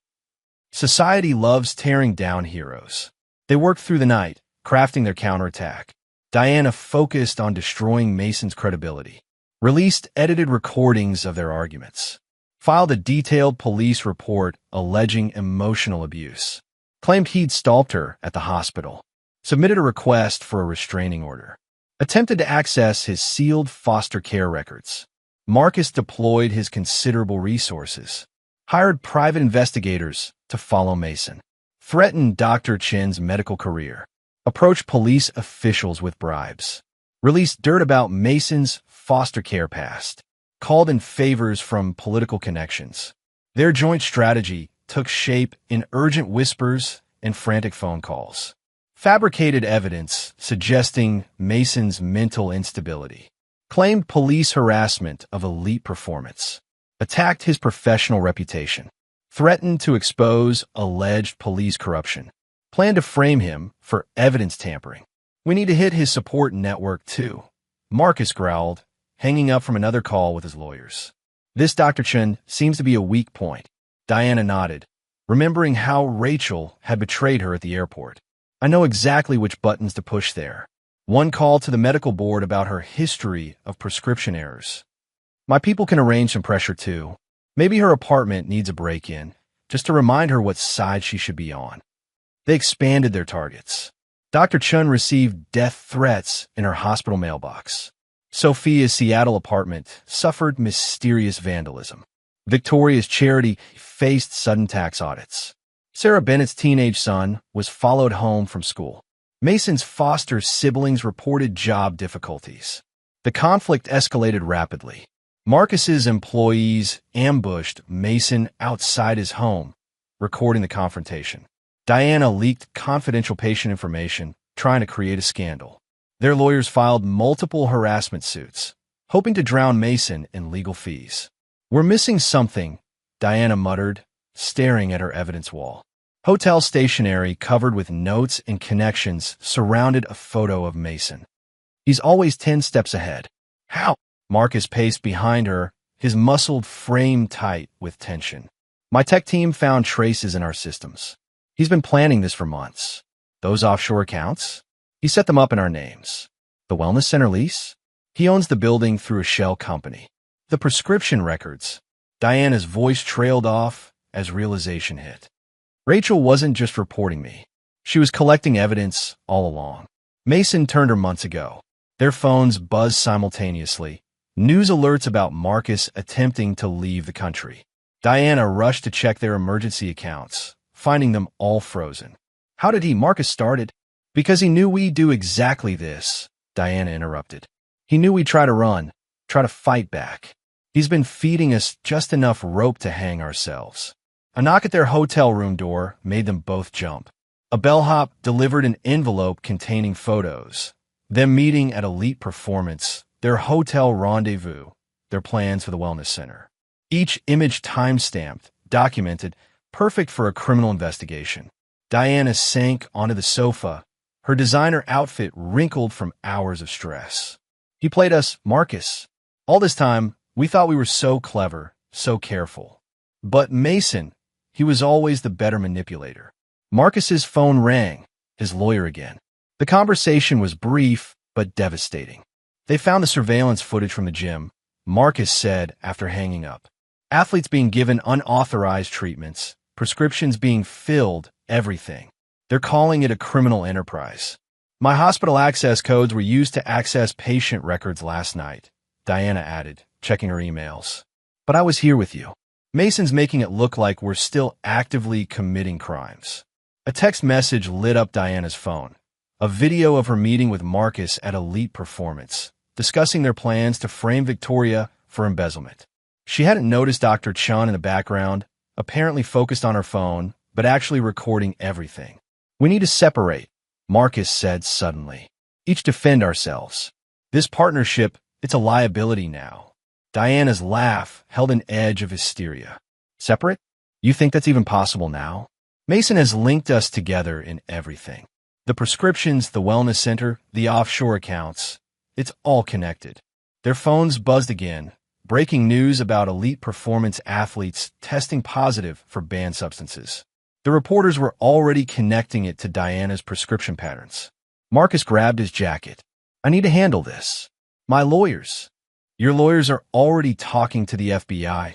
Speaker 1: Society loves tearing down heroes. They worked through the night, crafting their counterattack. Diana focused on destroying Mason's credibility. Released edited recordings of their arguments. Filed a detailed police report alleging emotional abuse. Claimed he'd stalked her at the hospital. Submitted a request for a restraining order. Attempted to access his sealed foster care records. Marcus deployed his considerable resources. Hired private investigators to follow Mason. Threatened Dr. Chen's medical career. Approached police officials with bribes. Released dirt about Mason's foster care past. Called in favors from political connections. Their joint strategy took shape in urgent whispers and frantic phone calls. Fabricated evidence suggesting Mason's mental instability. Claimed police harassment of elite performance. Attacked his professional reputation. Threatened to expose alleged police corruption. Planned to frame him for evidence tampering. "We need to hit his support network too," Marcus growled, hanging up from another call with his lawyers. "This Dr. Chen seems to be a weak point." Diana nodded, remembering how Rachel had betrayed her at the airport. "I know exactly which buttons to push there." One call to the medical board about her history of prescription errors. "My people can arrange some pressure too. Maybe her apartment needs a break-in, just to remind her what side she should be on." They expanded their targets. Dr. Chun received death threats in her hospital mailbox. Sophia's Seattle apartment suffered mysterious vandalism. Victoria's charity faced sudden tax audits. Sarah Bennett's teenage son was followed home from school. Mason's foster siblings reported job difficulties. The conflict escalated rapidly. Marcus's employees ambushed Mason outside his home, recording the confrontation. Diana leaked confidential patient information, trying to create a scandal. Their lawyers filed multiple harassment suits, hoping to drown Mason in legal fees. "We're missing something," Diana muttered, staring at her evidence wall. Hotel stationery covered with notes and connections surrounded a photo of Mason. "He's always 10 steps ahead." "How?" Marcus paced behind her, his muscled frame tight with tension. "My tech team found traces in our systems. He's been planning this for months." "Those offshore accounts?" "He set them up in our names." "The wellness center lease?" "He owns the building through a shell company." "The prescription records." Diana's voice trailed off as realization hit. Rachel wasn't just reporting me. She was collecting evidence all along. Mason turned her months ago. Their phones buzzed simultaneously. News alerts about Marcus attempting to leave the country. Diana rushed to check their emergency accounts, finding them all frozen. "How did Marcus started?" "Because he knew we'd do exactly this," Diana interrupted. "He knew we'd try to run, try to fight back. He's been feeding us just enough rope to hang ourselves." A knock at their hotel room door made them both jump. A bellhop delivered an envelope containing photos. Them meeting at Elite Performance, their hotel rendezvous, their plans for the wellness center. Each image time-stamped, documented, perfect for a criminal investigation. Diana sank onto the sofa, her designer outfit wrinkled from hours of stress. "He played us, Marcus. All this time, we thought we were so clever, so careful. But Mason, he was always the better manipulator." Marcus's phone rang, his lawyer again. The conversation was brief, but devastating. "They found the surveillance footage from the gym," Marcus said after hanging up. "Athletes being given unauthorized treatments, prescriptions being filled, everything. They're calling it a criminal enterprise. My hospital access codes were used to access patient records last night," Diana added, checking her emails. "But I was here with you. Mason's making it look like we're still actively committing crimes." A text message lit up Diana's phone. A video of her meeting with Marcus at Elite Performance, discussing their plans to frame Victoria for embezzlement. She hadn't noticed Dr. Chun in the background, apparently focused on her phone, but actually recording everything. We need to separate, Marcus said suddenly. Each defend ourselves. This partnership, it's a liability now. Diana's laugh held an edge of hysteria. Separate? You think that's even possible now? Mason has linked us together in everything. The prescriptions, the wellness center, the offshore accounts. It's all connected. Their phones buzzed again. Breaking news about elite performance athletes testing positive for banned substances. The reporters were already connecting it to Diana's prescription patterns. Marcus grabbed his jacket. I need to handle this. My lawyers. Your lawyers are already talking to the FBI.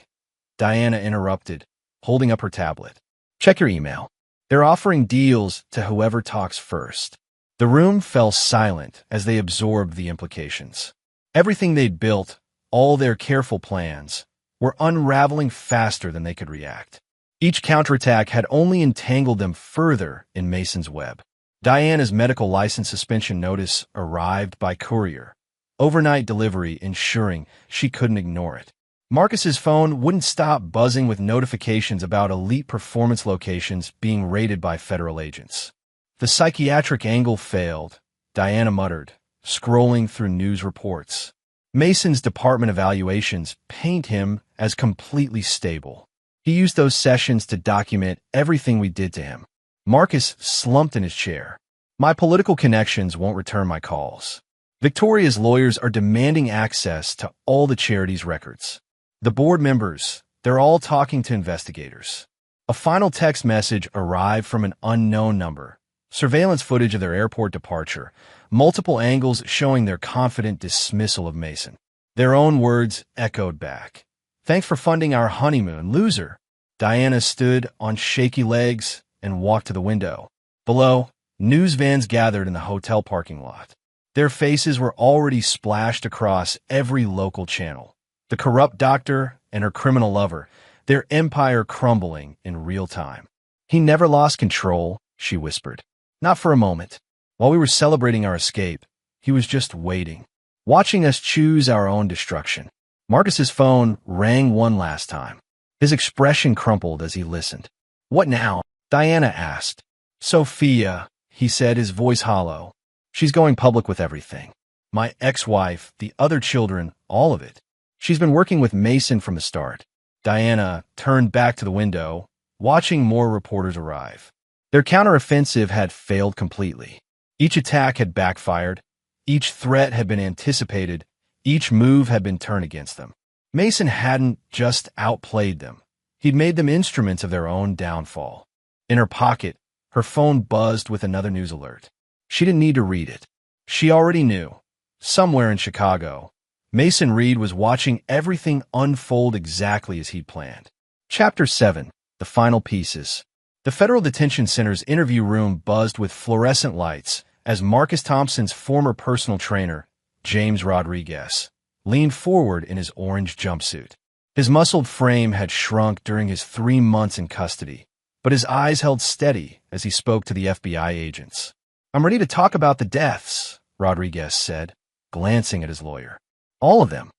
Speaker 1: Diana interrupted, holding up her tablet. Check your email. They're offering deals to whoever talks first. The room fell silent as they absorbed the implications. Everything they'd built, all their careful plans, were unraveling faster than they could react. Each counterattack had only entangled them further in Mason's web. Diana's medical license suspension notice arrived by courier. Overnight delivery ensuring she couldn't ignore it. Marcus's phone wouldn't stop buzzing with notifications about elite performance locations being raided by federal agents. The psychiatric angle failed, Diana muttered, scrolling through news reports. Mason's department evaluations paint him as completely stable. He used those sessions to document everything we did to him. Marcus slumped in his chair. My political connections won't return my calls. Victoria's lawyers are demanding access to all the charity's records. The board members, they're all talking to investigators. A final text message arrived from an unknown number. Surveillance footage of their airport departure. Multiple angles showing their confident dismissal of Mason. Their own words echoed back. Thanks for funding our honeymoon, loser. Diana stood on shaky legs and walked to the window. Below, news vans gathered in the hotel parking lot. Their faces were already splashed across every local channel. The corrupt doctor and her criminal lover, their empire crumbling in real time. He never lost control, she whispered. Not for a moment. While we were celebrating our escape, he was just waiting, watching us choose our own destruction. Marcus's phone rang one last time. His expression crumpled as he listened. What now? Diana asked. Sophia, he said, his voice hollow. She's going public with everything. My ex-wife, the other children, all of it. She's been working with Mason from the start. Diana turned back to the window, watching more reporters arrive. Their counteroffensive had failed completely. Each attack had backfired. Each threat had been anticipated. Each move had been turned against them. Mason hadn't just outplayed them. He'd made them instruments of their own downfall. In her pocket, her phone buzzed with another news alert. She didn't need to read it. She already knew. Somewhere in Chicago, Mason Reed was watching everything unfold exactly as he'd planned. Chapter 7. The Final Pieces. The Federal Detention Center's interview room buzzed with fluorescent lights as Marcus Thompson's former personal trainer, James Rodriguez, leaned forward in his orange jumpsuit. His muscled frame had shrunk during his 3 months in custody, but his eyes held steady as he spoke to the FBI agents. I'm ready to talk about the deaths, Rodriguez said, glancing at his lawyer. All of them.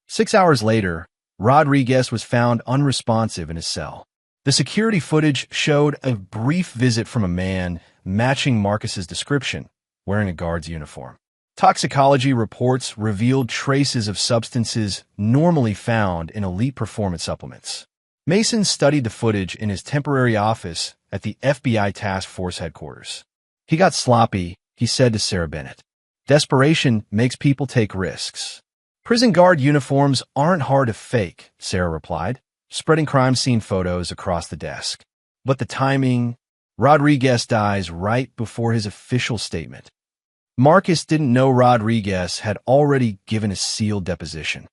Speaker 1: 6 hours later, Rodriguez was found unresponsive in his cell. The security footage showed a brief visit from a man matching Marcus's description, wearing a guard's uniform. Toxicology reports revealed traces of substances normally found in elite performance supplements. Mason studied the footage in his temporary office at the FBI Task Force headquarters. He got sloppy, he said to Sarah Bennett. Desperation makes people take risks. Prison guard uniforms aren't hard to fake, Sarah replied, spreading crime scene photos across the desk. But the timing, Rodriguez dies right before his official statement. Marcus didn't know Rodriguez had already given a sealed deposition.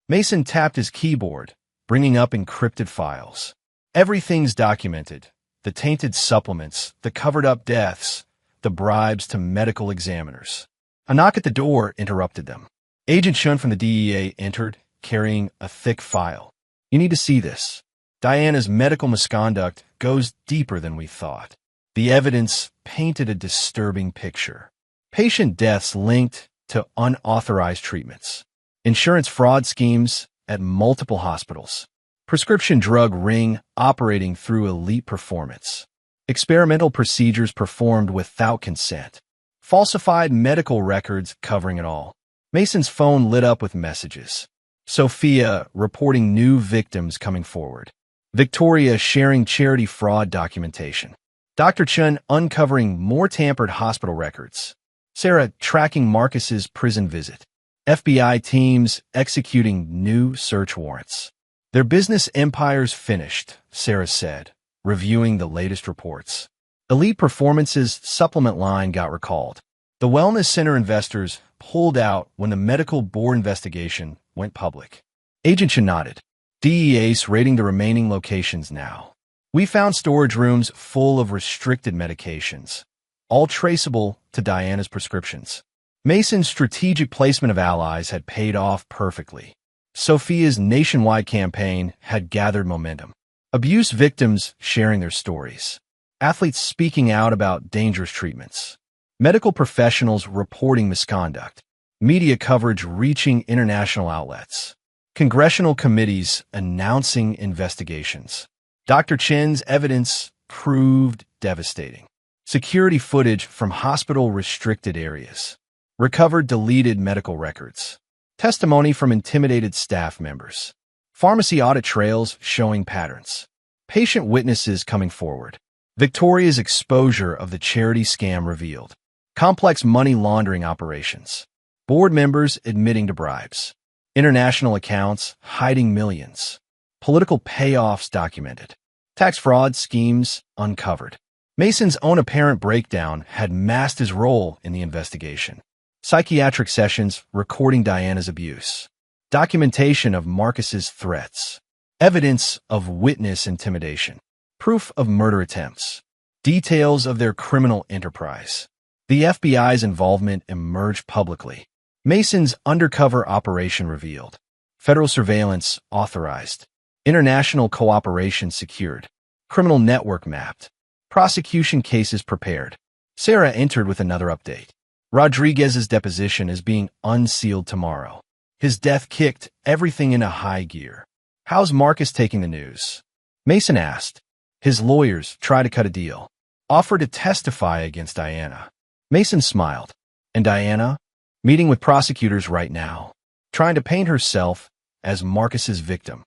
Speaker 1: Mason tapped his keyboard, bringing up encrypted files. Everything's documented. The tainted supplements, the covered-up deaths, the bribes to medical examiners. A knock at the door interrupted them. Agent Shun from the DEA entered, carrying a thick file. You need to see this. Diana's medical misconduct goes deeper than we thought. The evidence painted a disturbing picture. Patient deaths linked to unauthorized treatments. Insurance fraud schemes at multiple hospitals. Prescription drug ring operating through elite performance. experimental procedures performed without consent, falsified medical records covering it all. Mason's phone lit up with messages. Sophia reporting new victims coming forward. Victoria sharing charity fraud documentation. Dr. Chun uncovering more tampered hospital records. Sarah tracking Marcus's prison visit. FBI teams executing new search warrants. Their business empire's finished, Sarah said, reviewing the latest reports. Elite Performance's supplement line got recalled. The Wellness Center investors pulled out when the medical board investigation went public. Agent Chen nodded. DEA's raiding the remaining locations now. We found storage rooms full of restricted medications, all traceable to Diana's prescriptions. Mason's strategic placement of allies had paid off perfectly. Sophia's nationwide campaign had gathered momentum. Abuse victims sharing their stories. Athletes speaking out about dangerous treatments. Medical professionals reporting misconduct. Media coverage reaching international outlets. Congressional committees announcing investigations. Dr. Chen's evidence proved devastating. Security footage from hospital-restricted areas. Recovered deleted medical records. Testimony from intimidated staff members. Pharmacy audit trails showing patterns. Patient witnesses coming forward. Victoria's exposure of the charity scam revealed. Complex money laundering operations. Board members admitting to bribes. International accounts hiding millions. Political payoffs documented. Tax fraud schemes uncovered. Mason's own apparent breakdown had masked his role in the investigation. Psychiatric sessions recording Diana's abuse. Documentation of Marcus's threats. Evidence of witness intimidation. Proof of murder attempts. Details of their criminal enterprise. The FBI's involvement emerged publicly. Mason's undercover operation revealed. Federal surveillance authorized. International cooperation secured. Criminal network mapped. Prosecution cases prepared. Sarah entered with another update. Rodriguez's deposition is being unsealed tomorrow. His death kicked everything into high gear. How's Marcus taking the news? Mason asked. His lawyers try to cut a deal. Offer to testify against Diana. Mason smiled. And Diana? Meeting with prosecutors right now. Trying to paint herself as Marcus's victim.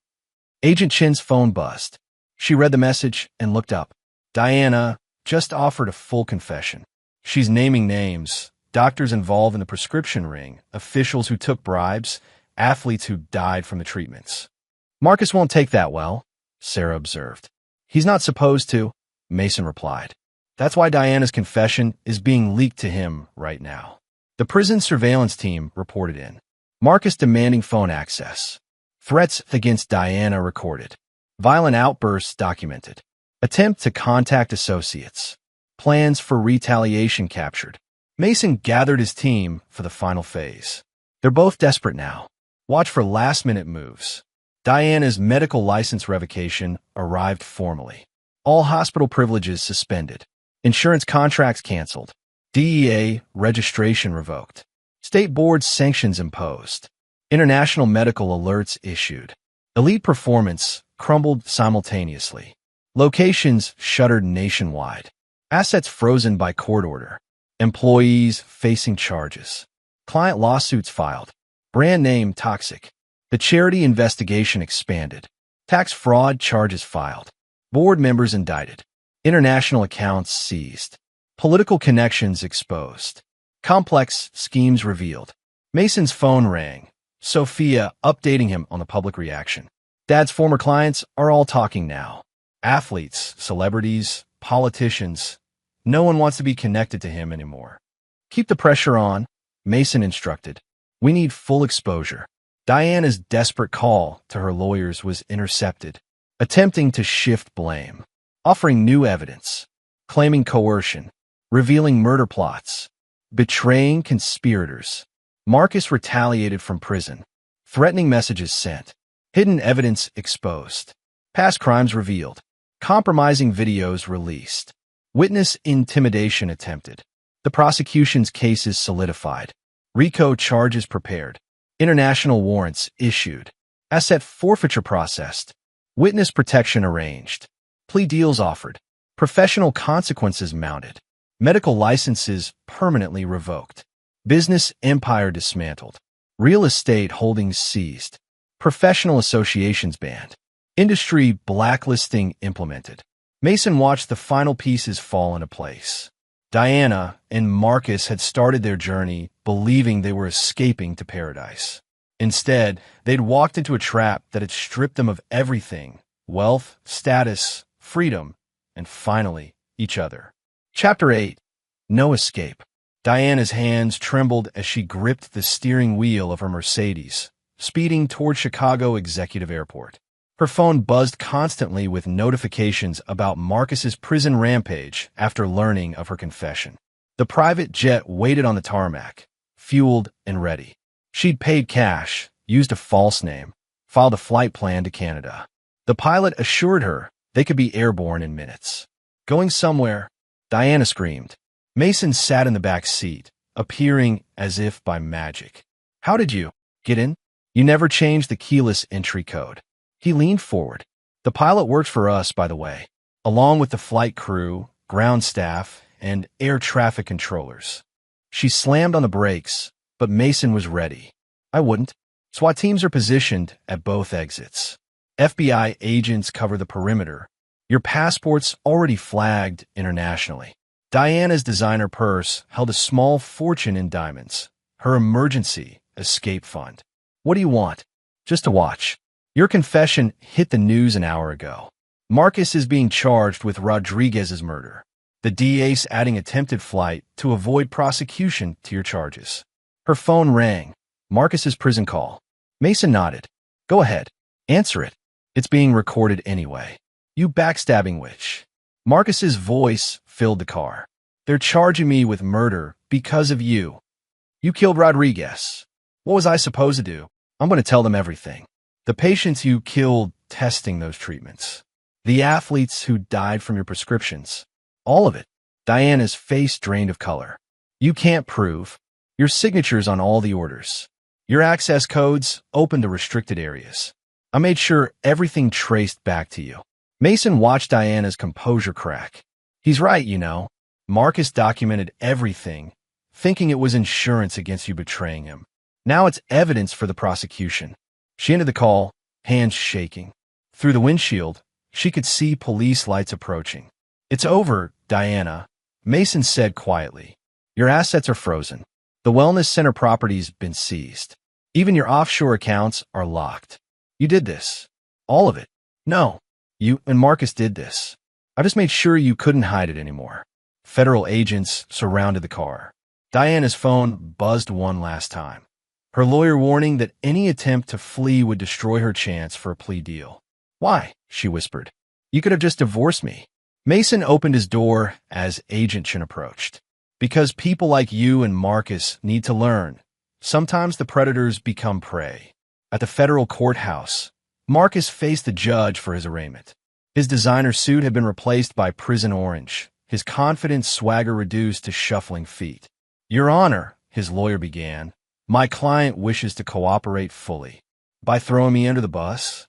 Speaker 1: Agent Chen's phone buzzed. She read the message and looked up. Diana just offered a full confession. She's naming names. Doctors involved in the prescription ring, officials who took bribes, athletes who died from the treatments. Marcus won't take that well, Sarah observed. He's not supposed to, Mason replied. That's why Diana's confession is being leaked to him right now. The prison surveillance team reported in. Marcus demanding phone access. Threats against Diana recorded. Violent outbursts documented. Attempt to contact associates. Plans for retaliation captured. Mason gathered his team for the final phase. They're both desperate now. Watch for last-minute moves. Diana's medical license revocation arrived formally. All hospital privileges suspended. Insurance contracts canceled. DEA registration revoked. State board sanctions imposed. International medical alerts issued. Elite Performance crumbled simultaneously. Locations shuttered nationwide. Assets frozen by court order. Employees facing charges. Client lawsuits filed. Brand name toxic. The charity investigation expanded. Tax fraud charges filed. Board members indicted. International accounts seized. Political connections exposed. Complex schemes revealed. Mason's phone rang. Sophia updating him on the public reaction. Dad's former clients are all talking now. Athletes, celebrities, politicians. No one wants to be connected to him anymore. Keep the pressure on, Mason instructed. We need full exposure. Diana's desperate call to her lawyers was intercepted, attempting to shift blame, offering new evidence, claiming coercion, revealing murder plots, betraying conspirators. Marcus retaliated from prison, threatening messages sent, hidden evidence exposed, past crimes revealed, compromising videos released, witness intimidation attempted. The prosecution's cases solidified, RICO charges prepared, international warrants issued, asset forfeiture processed, witness protection arranged, plea deals offered. Professional consequences mounted. Medical licenses permanently revoked. Business empire dismantled. Real estate holdings seized. Professional associations banned. Industry blacklisting implemented. Mason watched the final pieces fall into place. Diana and Marcus had started their journey believing they were escaping to paradise. Instead, they'd walked into a trap that had stripped them of everything: wealth, status, freedom, and finally, each other. Chapter 8. No Escape. Diana's hands trembled as she gripped the steering wheel of her Mercedes, speeding toward Chicago Executive Airport. Her phone buzzed constantly with notifications about Marcus's prison rampage after learning of her confession. The private jet waited on the tarmac, fueled and ready. She'd paid cash, used a false name, filed a flight plan to Canada. The pilot assured her they could be airborne in minutes. Going somewhere, Diana screamed. Mason sat in the back seat, appearing as if by magic. How did you get in? You never changed the keyless entry code. He leaned forward. The pilot works for us, by the way, along with the flight crew, ground staff, and air traffic controllers. She slammed on the brakes, but Mason was ready. I wouldn't. SWAT teams are positioned at both exits. FBI agents cover the perimeter. Your passport's already flagged internationally. Diana's designer purse held a small fortune in diamonds, her emergency escape fund. What do you want? Just to watch. Your confession hit the news an hour ago. Marcus is being charged with Rodriguez's murder. The DA's adding attempted flight to avoid prosecution to your charges. Her phone rang. Marcus's prison call. Mason nodded. Go ahead. Answer it. It's being recorded anyway. You backstabbing witch. Marcus's voice filled the car. They're charging me with murder because of you. You killed Rodriguez. What was I supposed to do? I'm going to tell them everything. The patients you killed testing those treatments. The athletes who died from your prescriptions. All of it. Diana's face drained of color. You can't prove. Your signatures on all the orders. Your access codes open to restricted areas. I made sure everything traced back to you. Mason watched Diana's composure crack. He's right, you know. Marcus documented everything, thinking it was insurance against you betraying him. Now it's evidence for the prosecution. She ended the call, hands shaking. Through the windshield, she could see police lights approaching. It's over, Diana, Mason said quietly. Your assets are frozen. The wellness center property's been seized. Even your offshore accounts are locked. You did this. All of it. No. You and Marcus did this. I just made sure you couldn't hide it anymore. Federal agents surrounded the car. Diana's phone buzzed one last time. Her lawyer warning that any attempt to flee would destroy her chance for a plea deal. Why? She whispered. You could have just divorced me. Mason opened his door as Agent Chen approached. Because people like you and Marcus need to learn. Sometimes the predators become prey. At the federal courthouse, Marcus faced the judge for his arraignment. His designer suit had been replaced by prison orange, his confident swagger reduced to shuffling feet. Your Honor, his lawyer began, my client wishes to cooperate fully. By throwing me under the bus?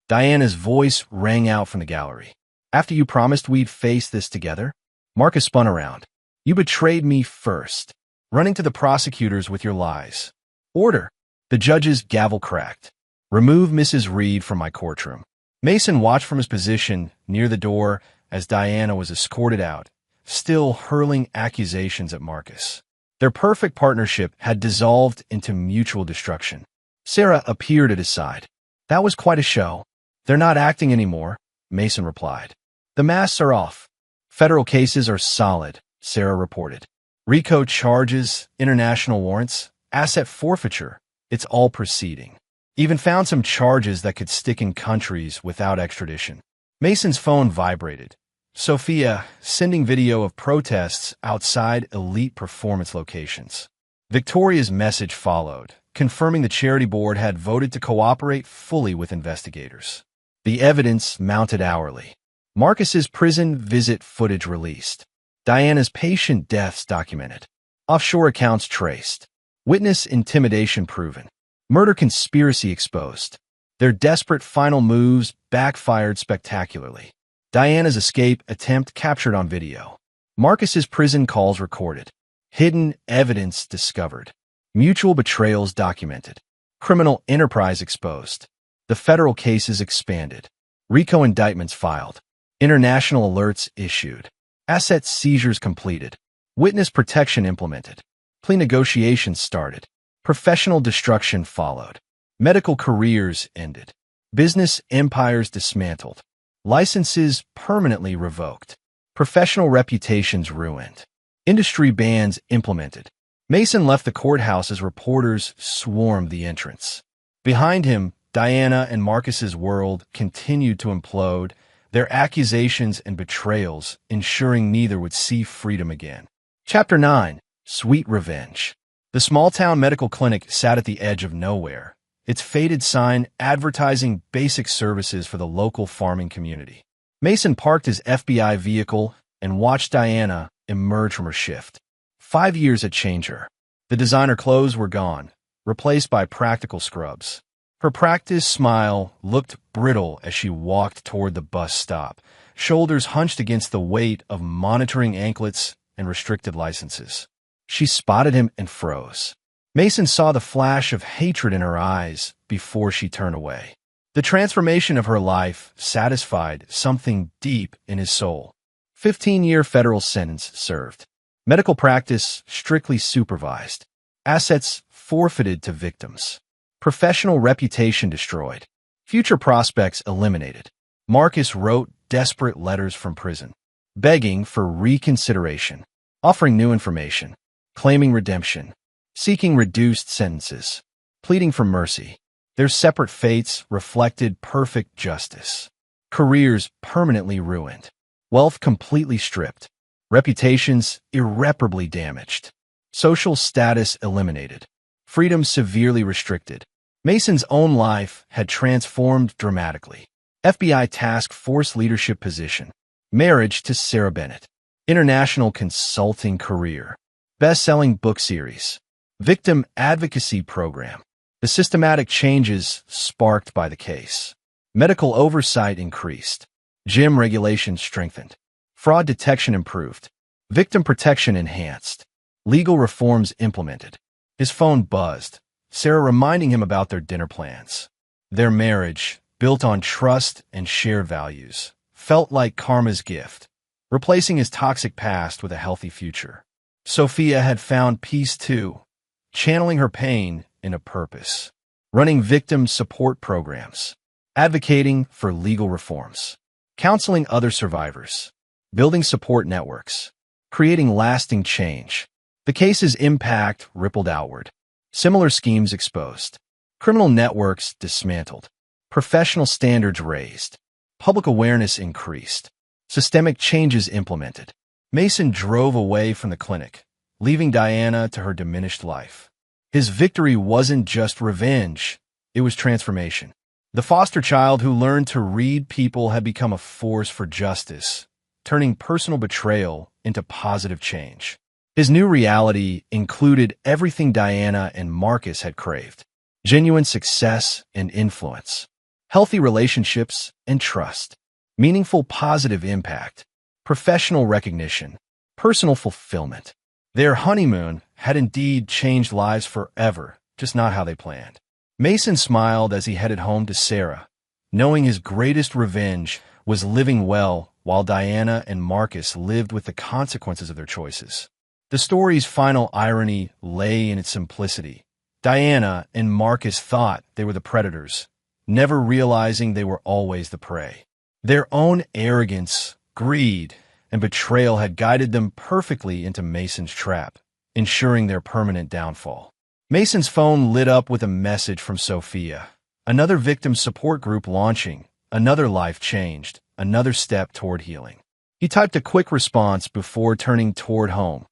Speaker 1: Diana's voice rang out from the gallery. After you promised we'd face this together? Marcus spun around. You betrayed me first, running to the prosecutors with your lies. Order. The judge's gavel cracked. Remove Mrs. Reed from my courtroom. Mason watched from his position near the door as Diana was escorted out, still hurling accusations at Marcus. Their perfect partnership had dissolved into mutual destruction. Sarah appeared at his side. That was quite a show. They're not acting anymore, Mason replied. The masks are off. Federal cases are solid, Sarah reported. RICO charges, international warrants, asset forfeiture. It's all proceeding. Even found some charges that could stick in countries without extradition. Mason's phone vibrated. Sophia, sending video of protests outside elite performance locations. Victoria's message followed, confirming the charity board had voted to cooperate fully with investigators. The evidence mounted hourly. Marcus's prison visit footage released. Diana's patient deaths documented. Offshore accounts traced. Witness intimidation proven. Murder conspiracy exposed. Their desperate final moves backfired spectacularly. Diana's escape attempt captured on video. Marcus's prison calls recorded. Hidden evidence discovered. Mutual betrayals documented. Criminal enterprise exposed. The federal cases expanded. RICO indictments filed. International alerts issued. Asset seizures completed. Witness protection implemented. Plea negotiations started. Professional destruction followed. Medical careers ended. Business empires dismantled. Licenses permanently revoked. Professional reputations ruined. Industry bans implemented. Mason left the courthouse as reporters swarmed the entrance. Behind him, Diana and Marcus's world continued to implode, their accusations and betrayals ensuring neither would see freedom again. Chapter 9. Sweet Revenge. The small-town medical clinic sat at the edge of nowhere, its faded sign advertising basic services for the local farming community. Mason parked his FBI vehicle and watched Diana emerge from her shift. 5 years had changed her. The designer clothes were gone, replaced by practical scrubs. Her practiced smile looked brittle as she walked toward the bus stop, shoulders hunched against the weight of monitoring anklets and restricted licenses. She spotted him and froze. Mason saw the flash of hatred in her eyes before she turned away. The transformation of her life satisfied something deep in his soul. 15-year federal sentence served. Medical practice strictly supervised. Assets forfeited to victims. Professional reputation destroyed. Future prospects eliminated. Marcus wrote desperate letters from prison, begging for reconsideration, offering new information, claiming redemption, seeking reduced sentences, pleading for mercy. Their separate fates reflected perfect justice. Careers permanently ruined. Wealth completely stripped. Reputations irreparably damaged. Social status eliminated. Freedom severely restricted. Mason's own life had transformed dramatically. FBI task force leadership position. Marriage to Sarah Bennett. International consulting career. Best-selling book series. Victim advocacy program. The systematic changes sparked by the case. Medical oversight increased. Gym regulations strengthened. Fraud detection improved. Victim protection enhanced. Legal reforms implemented. His phone buzzed, Sarah reminding him about their dinner plans. Their marriage, built on trust and shared values, felt like karma's gift, replacing his toxic past with a healthy future. Sophia had found peace too, channeling her pain in a purpose, running victim support programs, advocating for legal reforms, counseling other survivors, building support networks, creating lasting change. The case's impact rippled outward. Similar schemes exposed. Criminal networks dismantled. Professional standards raised. Public awareness increased. Systemic changes implemented. Mason drove away from the clinic, leaving Diana to her diminished life. His victory wasn't just revenge, it was transformation. The foster child who learned to read people had become a force for justice, turning personal betrayal into positive change. His new reality included everything Diana and Marcus had craved: genuine success and influence, healthy relationships and trust, meaningful positive impact, professional recognition, personal fulfillment. Their honeymoon had indeed changed lives forever, just not how they planned. Mason smiled as he headed home to Sarah, knowing his greatest revenge was living well while Diana and Marcus lived with the consequences of their choices. The story's final irony lay in its simplicity. Diana and Marcus thought they were the predators, never realizing they were always the prey. Their own arrogance, greed, and betrayal had guided them perfectly into Mason's trap, ensuring their permanent downfall. Mason's phone lit up with a message from Sophia. Another victim support group launching, another life changed, another step toward healing. He typed a quick response before turning toward home,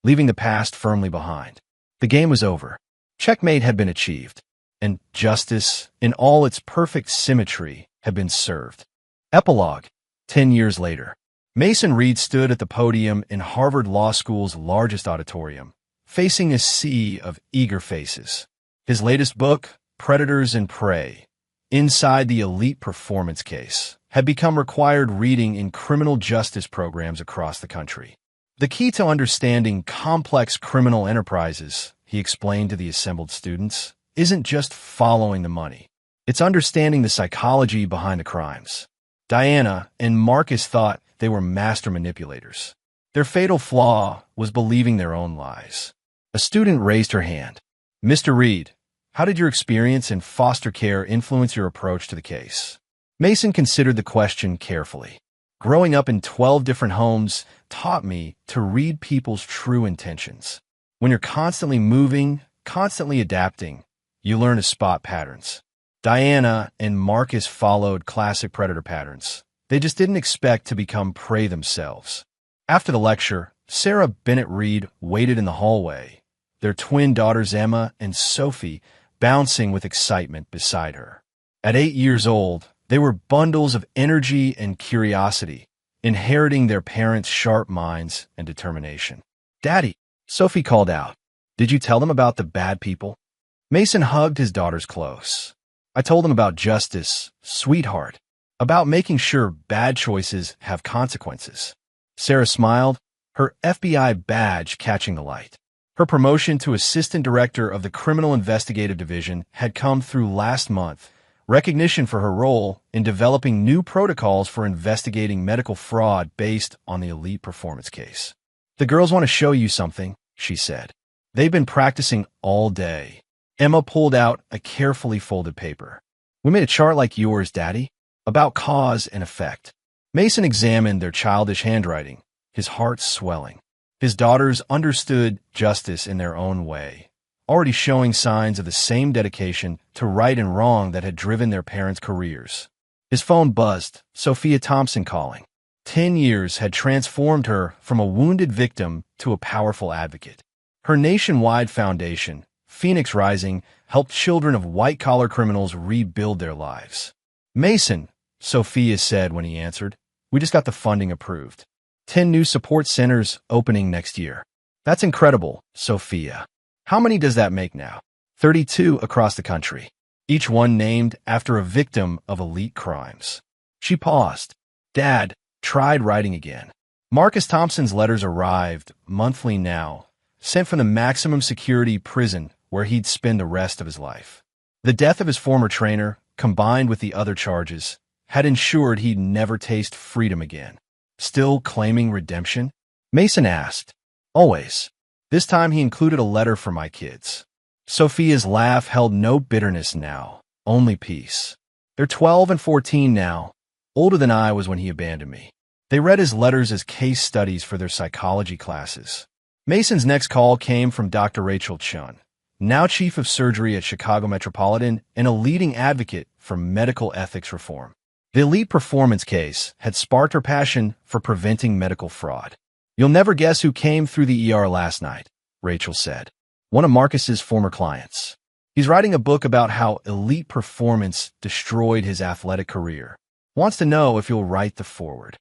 Speaker 1: leaving the past firmly behind. The game was over. Checkmate had been achieved, and justice, in all its perfect symmetry, had been served. Epilogue. 10 years later. Mason Reed stood at the podium in Harvard Law School's largest auditorium, facing a sea of eager faces. His latest book, Predators and Prey, Inside the Elite Performance Case, had become required reading in criminal justice programs across the country. The key to understanding complex criminal enterprises, he explained to the assembled students, isn't just following the money. It's understanding the psychology behind the crimes. Diana and Marcus thought they were master manipulators. Their fatal flaw was believing their own lies. A student raised her hand. Mr. Reed, how did your experience in foster care influence your approach to the case? Mason considered the question carefully. Growing up in 12 different homes taught me to read people's true intentions. When you're constantly moving, constantly adapting, you learn to spot patterns. Diana and Marcus followed classic predator patterns. They just didn't expect to become prey themselves. After the lecture, Sarah Bennett Reed waited in the hallway, their twin daughters Emma and Sophie bouncing with excitement beside her. At 8 years old, they were bundles of energy and curiosity, inheriting their parents' sharp minds and determination. "Daddy," Sophie called out, "did you tell them about the bad people?" Mason hugged his daughters close. "I told them about justice, sweetheart, about making sure bad choices have consequences." Sarah smiled, her FBI badge catching the light. Her promotion to Assistant Director of the Criminal Investigative Division had come through last month, recognition for her role in developing new protocols for investigating medical fraud based on the Elite Performance case. "The girls want to show you something," she said. "They've been practicing all day." Emma pulled out a carefully folded paper. "We made a chart like yours, Daddy, about cause and effect." Mason examined their childish handwriting, his heart swelling. His daughters understood justice in their own way, already showing signs of the same dedication to right and wrong that had driven their parents' careers. His phone buzzed, Sophia Thompson calling. 10 years had transformed her from a wounded victim to a powerful advocate. Her nationwide foundation, Phoenix Rising, helped children of white-collar criminals rebuild their lives. "Mason," Sophia said when he answered, "we just got the funding approved. 10 new support centers opening next year." "That's incredible, Sophia. How many does that make now?" 32 across the country, each one named after a victim of elite crimes. She paused. Dad tried writing again. Marcus Thompson's letters arrived, monthly now, sent from the maximum security prison where he'd spend the rest of his life. The death of his former trainer, combined with the other charges, had ensured he'd never taste freedom again. Still claiming redemption? Mason asked. "Always. This time he included a letter for my kids." Sophia's laugh held no bitterness now, only peace. "They're 12 and 14 now. Older than I was when he abandoned me." They read his letters as case studies for their psychology classes. Mason's next call came from Dr. Rachel Chun, now chief of surgery at Chicago Metropolitan and a leading advocate for medical ethics reform. The Elite Performance case had sparked her passion for preventing medical fraud. "You'll never guess who came through the ER last night," Rachel said. "One of Marcus's former clients. He's writing a book about how Elite Performance destroyed his athletic career. Wants to know if you'll write the foreword."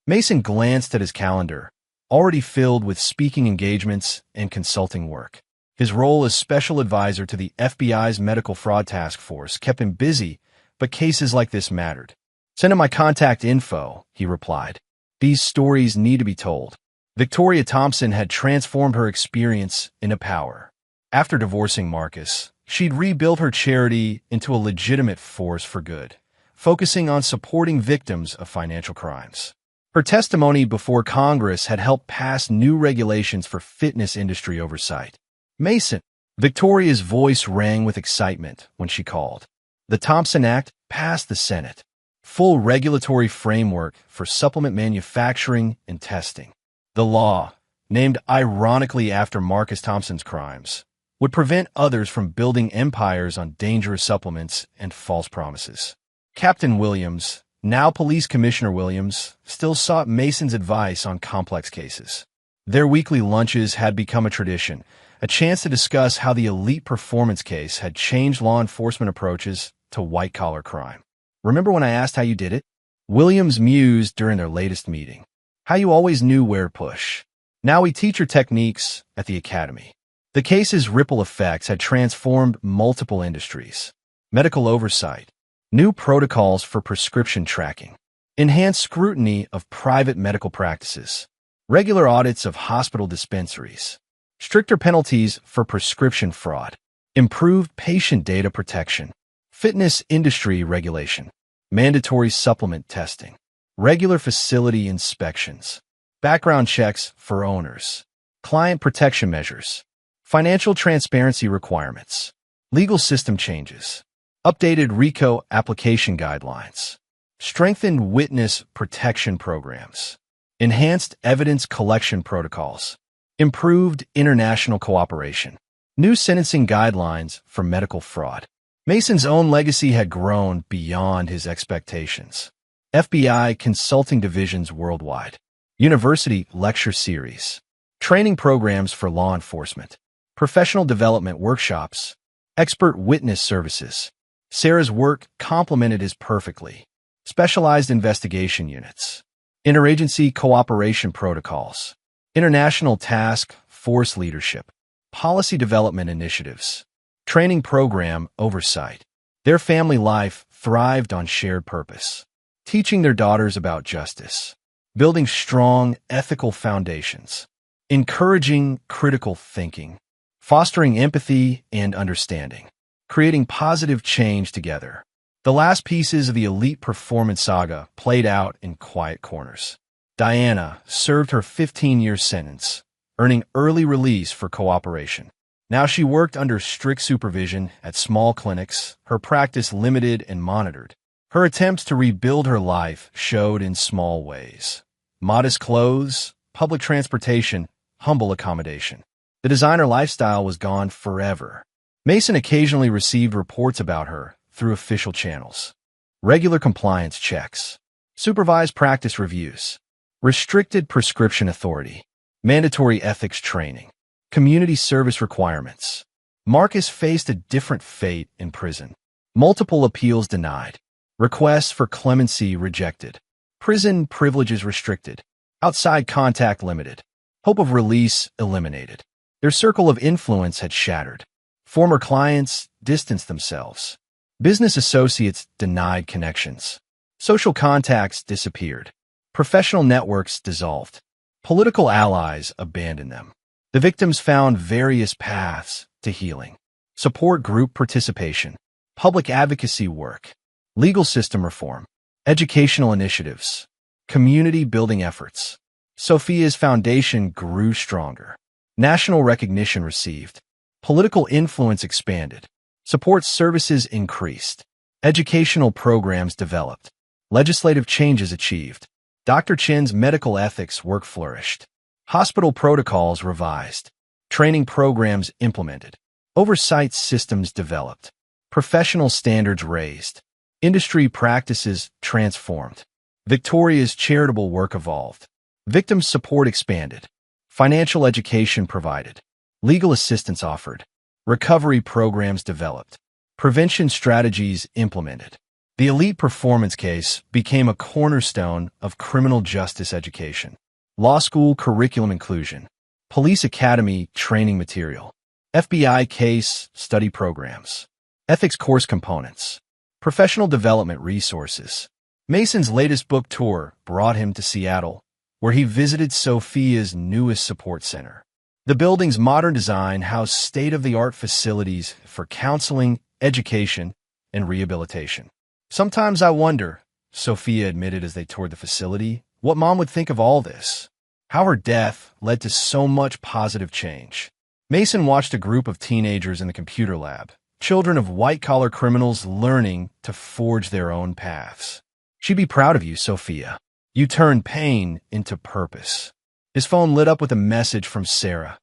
Speaker 1: Mason glanced at his calendar, already filled with speaking engagements and consulting work. His role as special advisor to the FBI's Medical Fraud Task Force kept him busy, but cases like this mattered. "Send him my contact info," he replied. "These stories need to be told." Victoria Thompson had transformed her experience into power. After divorcing Marcus, she'd rebuilt her charity into a legitimate force for good, focusing on supporting victims of financial crimes. Her testimony before Congress had helped pass new regulations for fitness industry oversight. "Mason." Victoria's voice rang with excitement when she called. "The Thompson Act passed the Senate. Full regulatory framework for supplement manufacturing and testing. The law, named ironically after Marcus Thompson's crimes, would prevent others from building empires on dangerous supplements and false promises." Captain Williams, now Police Commissioner Williams, still sought Mason's advice on complex cases. Their weekly lunches had become a tradition, a chance to discuss how the Elite Performance case had changed law enforcement approaches to white-collar crime. "Remember when I asked how you did it?" Williams mused during their latest meeting. "How you always knew where to push. Now we teach your techniques at the academy." The case's ripple effects had transformed multiple industries. Medical oversight, new protocols for prescription tracking, Enhanced scrutiny of private medical practices. Regular audits of hospital dispensaries. Stricter penalties for prescription fraud. Improved patient data protection. Fitness industry regulation. Mandatory supplement testing. Regular facility inspections. Background checks for owners. Client protection measures. Financial transparency requirements. Legal system changes. Updated RICO application guidelines. Strengthened witness protection programs. Enhanced evidence collection protocols. Improved international cooperation. New sentencing guidelines for medical fraud. Mason's own legacy had grown beyond his expectations. FBI consulting divisions worldwide. University lecture series. Training programs for law enforcement. Professional development workshops. Expert witness services. Sarah's work complemented his perfectly. Specialized investigation units. Interagency cooperation protocols. International task force leadership. Policy development initiatives. Training program oversight. Their family life thrived on shared purpose. Teaching their daughters about justice. Building strong ethical foundations. Encouraging critical thinking. Fostering empathy and understanding. Creating positive change together. The last pieces of the elite performance saga played out in quiet corners. Diana served her 15-year sentence, earning early release for cooperation. Now she worked under strict supervision at small clinics, her practice limited and monitored. Her attempts to rebuild her life showed in small ways. Modest clothes, public transportation, humble accommodation. The designer lifestyle was gone forever. Mason occasionally received reports about her through official channels. Regular compliance checks. Supervised practice reviews. Restricted prescription authority. Mandatory ethics training. Community service requirements. Marcus faced a different fate in prison. Multiple appeals denied. Requests for clemency rejected. Prison privileges restricted. Outside contact limited. Hope of release eliminated. Their circle of influence had shattered. Former clients distanced themselves. Business associates denied connections. Social contacts disappeared. Professional networks dissolved. Political allies abandoned them. The victims found various paths to healing. Support group participation. Public advocacy work. Legal system reform. Educational initiatives. Community building efforts. Sophia's foundation grew stronger. National recognition received. Political influence expanded. Support services increased. Educational programs developed. Legislative changes achieved. Dr. Chen's medical ethics work flourished. Hospital protocols revised. Training programs implemented. Oversight systems developed. Professional standards raised. Industry practices transformed. Victoria's charitable work evolved. Victim support expanded. Financial education provided. Legal assistance offered. Recovery programs developed. Prevention strategies implemented. The elite performance case became a cornerstone of criminal justice education. Law school curriculum inclusion. Police academy training material. FBI case study programs. Ethics course components. Professional development resources. Mason's latest book tour brought him to Seattle, where he visited Sophia's newest support center. The building's modern design housed state-of-the-art facilities for counseling, education, and rehabilitation. Sometimes I wonder, Sophia admitted as they toured the facility, what Mom would think of all this. How her death led to so much positive change. Mason watched a group of teenagers in the computer lab, children of white-collar criminals learning to forge their own paths. She'd be proud of you, Sophia. You turned pain into purpose. His phone lit up with a message from Sarah.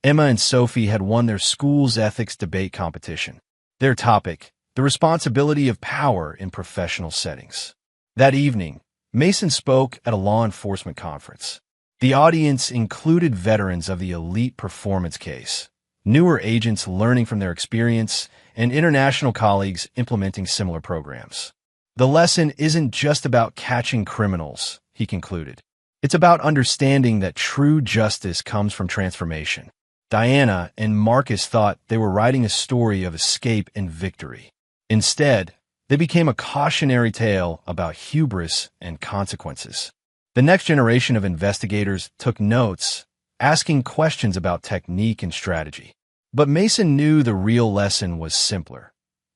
Speaker 1: Emma and Sophie had won their school's ethics debate competition. Their topic, the responsibility of power in professional settings. That evening, Mason spoke at a law enforcement conference. The audience included veterans of the elite performance case, newer agents learning from their experience, and international colleagues implementing similar programs. The lesson isn't just about catching criminals, he concluded. It's about understanding that true justice comes from transformation. Diana and Marcus thought they were writing a story of escape and victory. Instead, They became a cautionary tale about hubris and consequences. The next generation of investigators took notes, asking questions about technique and strategy. But Mason knew the real lesson was simpler.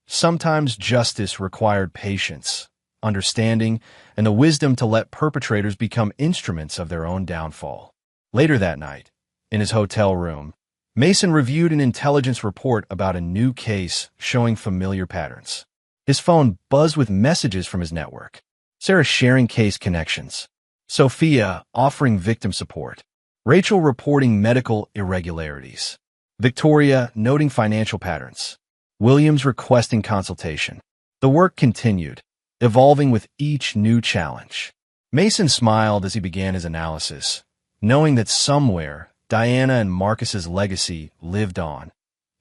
Speaker 1: Sometimes justice required patience, understanding, and the wisdom to let perpetrators become instruments of their own downfall. Later that night, in his hotel room, Mason reviewed an intelligence report about a new case showing familiar patterns. His phone buzzed with messages from his network. Sarah sharing case connections. Sophia offering victim support. Rachel reporting medical irregularities. Victoria noting financial patterns. Williams requesting consultation. The work continued, evolving with each new challenge. Mason smiled as he began his analysis, knowing that somewhere Diana and Marcus's legacy lived on,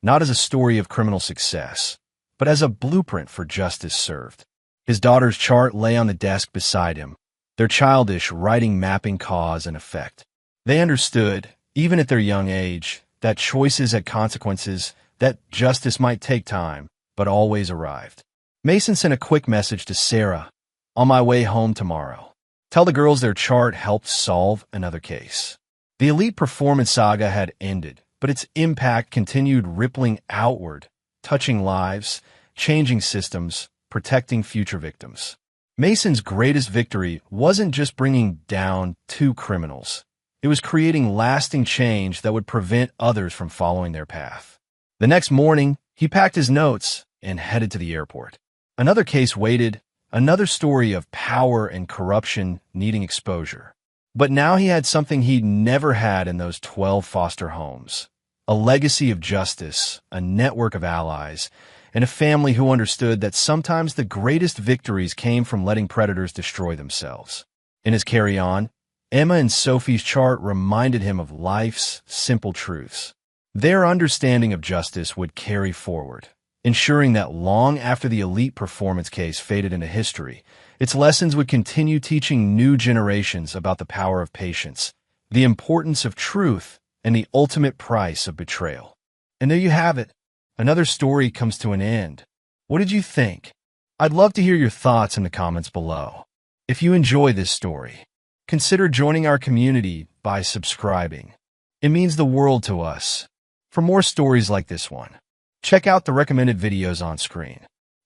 Speaker 1: not as a story of criminal success, but as a blueprint for justice served. His daughter's chart lay on the desk beside him, their childish writing mapping cause and effect. They understood, even at their young age, that choices had consequences, that justice might take time, but always arrived. Mason sent a quick message to Sarah, "On my way home tomorrow. Tell the girls their chart helped solve another case." The elite performance saga had ended, but its impact continued rippling outward, touching lives, changing systems, protecting future victims. Mason's greatest victory wasn't just bringing down two criminals. It was creating lasting change that would prevent others from following their path. The next morning, he packed his notes and headed to the airport. Another case waited, another story of power and corruption needing exposure. But now he had something he'd never had in those 12 foster homes. A legacy of justice, a network of allies, and a family who understood that sometimes the greatest victories came from letting predators destroy themselves. In his carry-on, Emma and Sophie's chart reminded him of life's simple truths. Their understanding of justice would carry forward, ensuring that long after the elite performance case faded into history, its lessons would continue teaching new generations about the power of patience, the importance of truth, and the ultimate price of betrayal. And there you have it. Another story comes to an end. What did you think? I'd love to hear your thoughts in the comments below. If you enjoy this story, consider joining our community by subscribing. It means the world to us. For more stories like this one, check out the recommended videos on screen.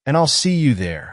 Speaker 1: And I'll see you there.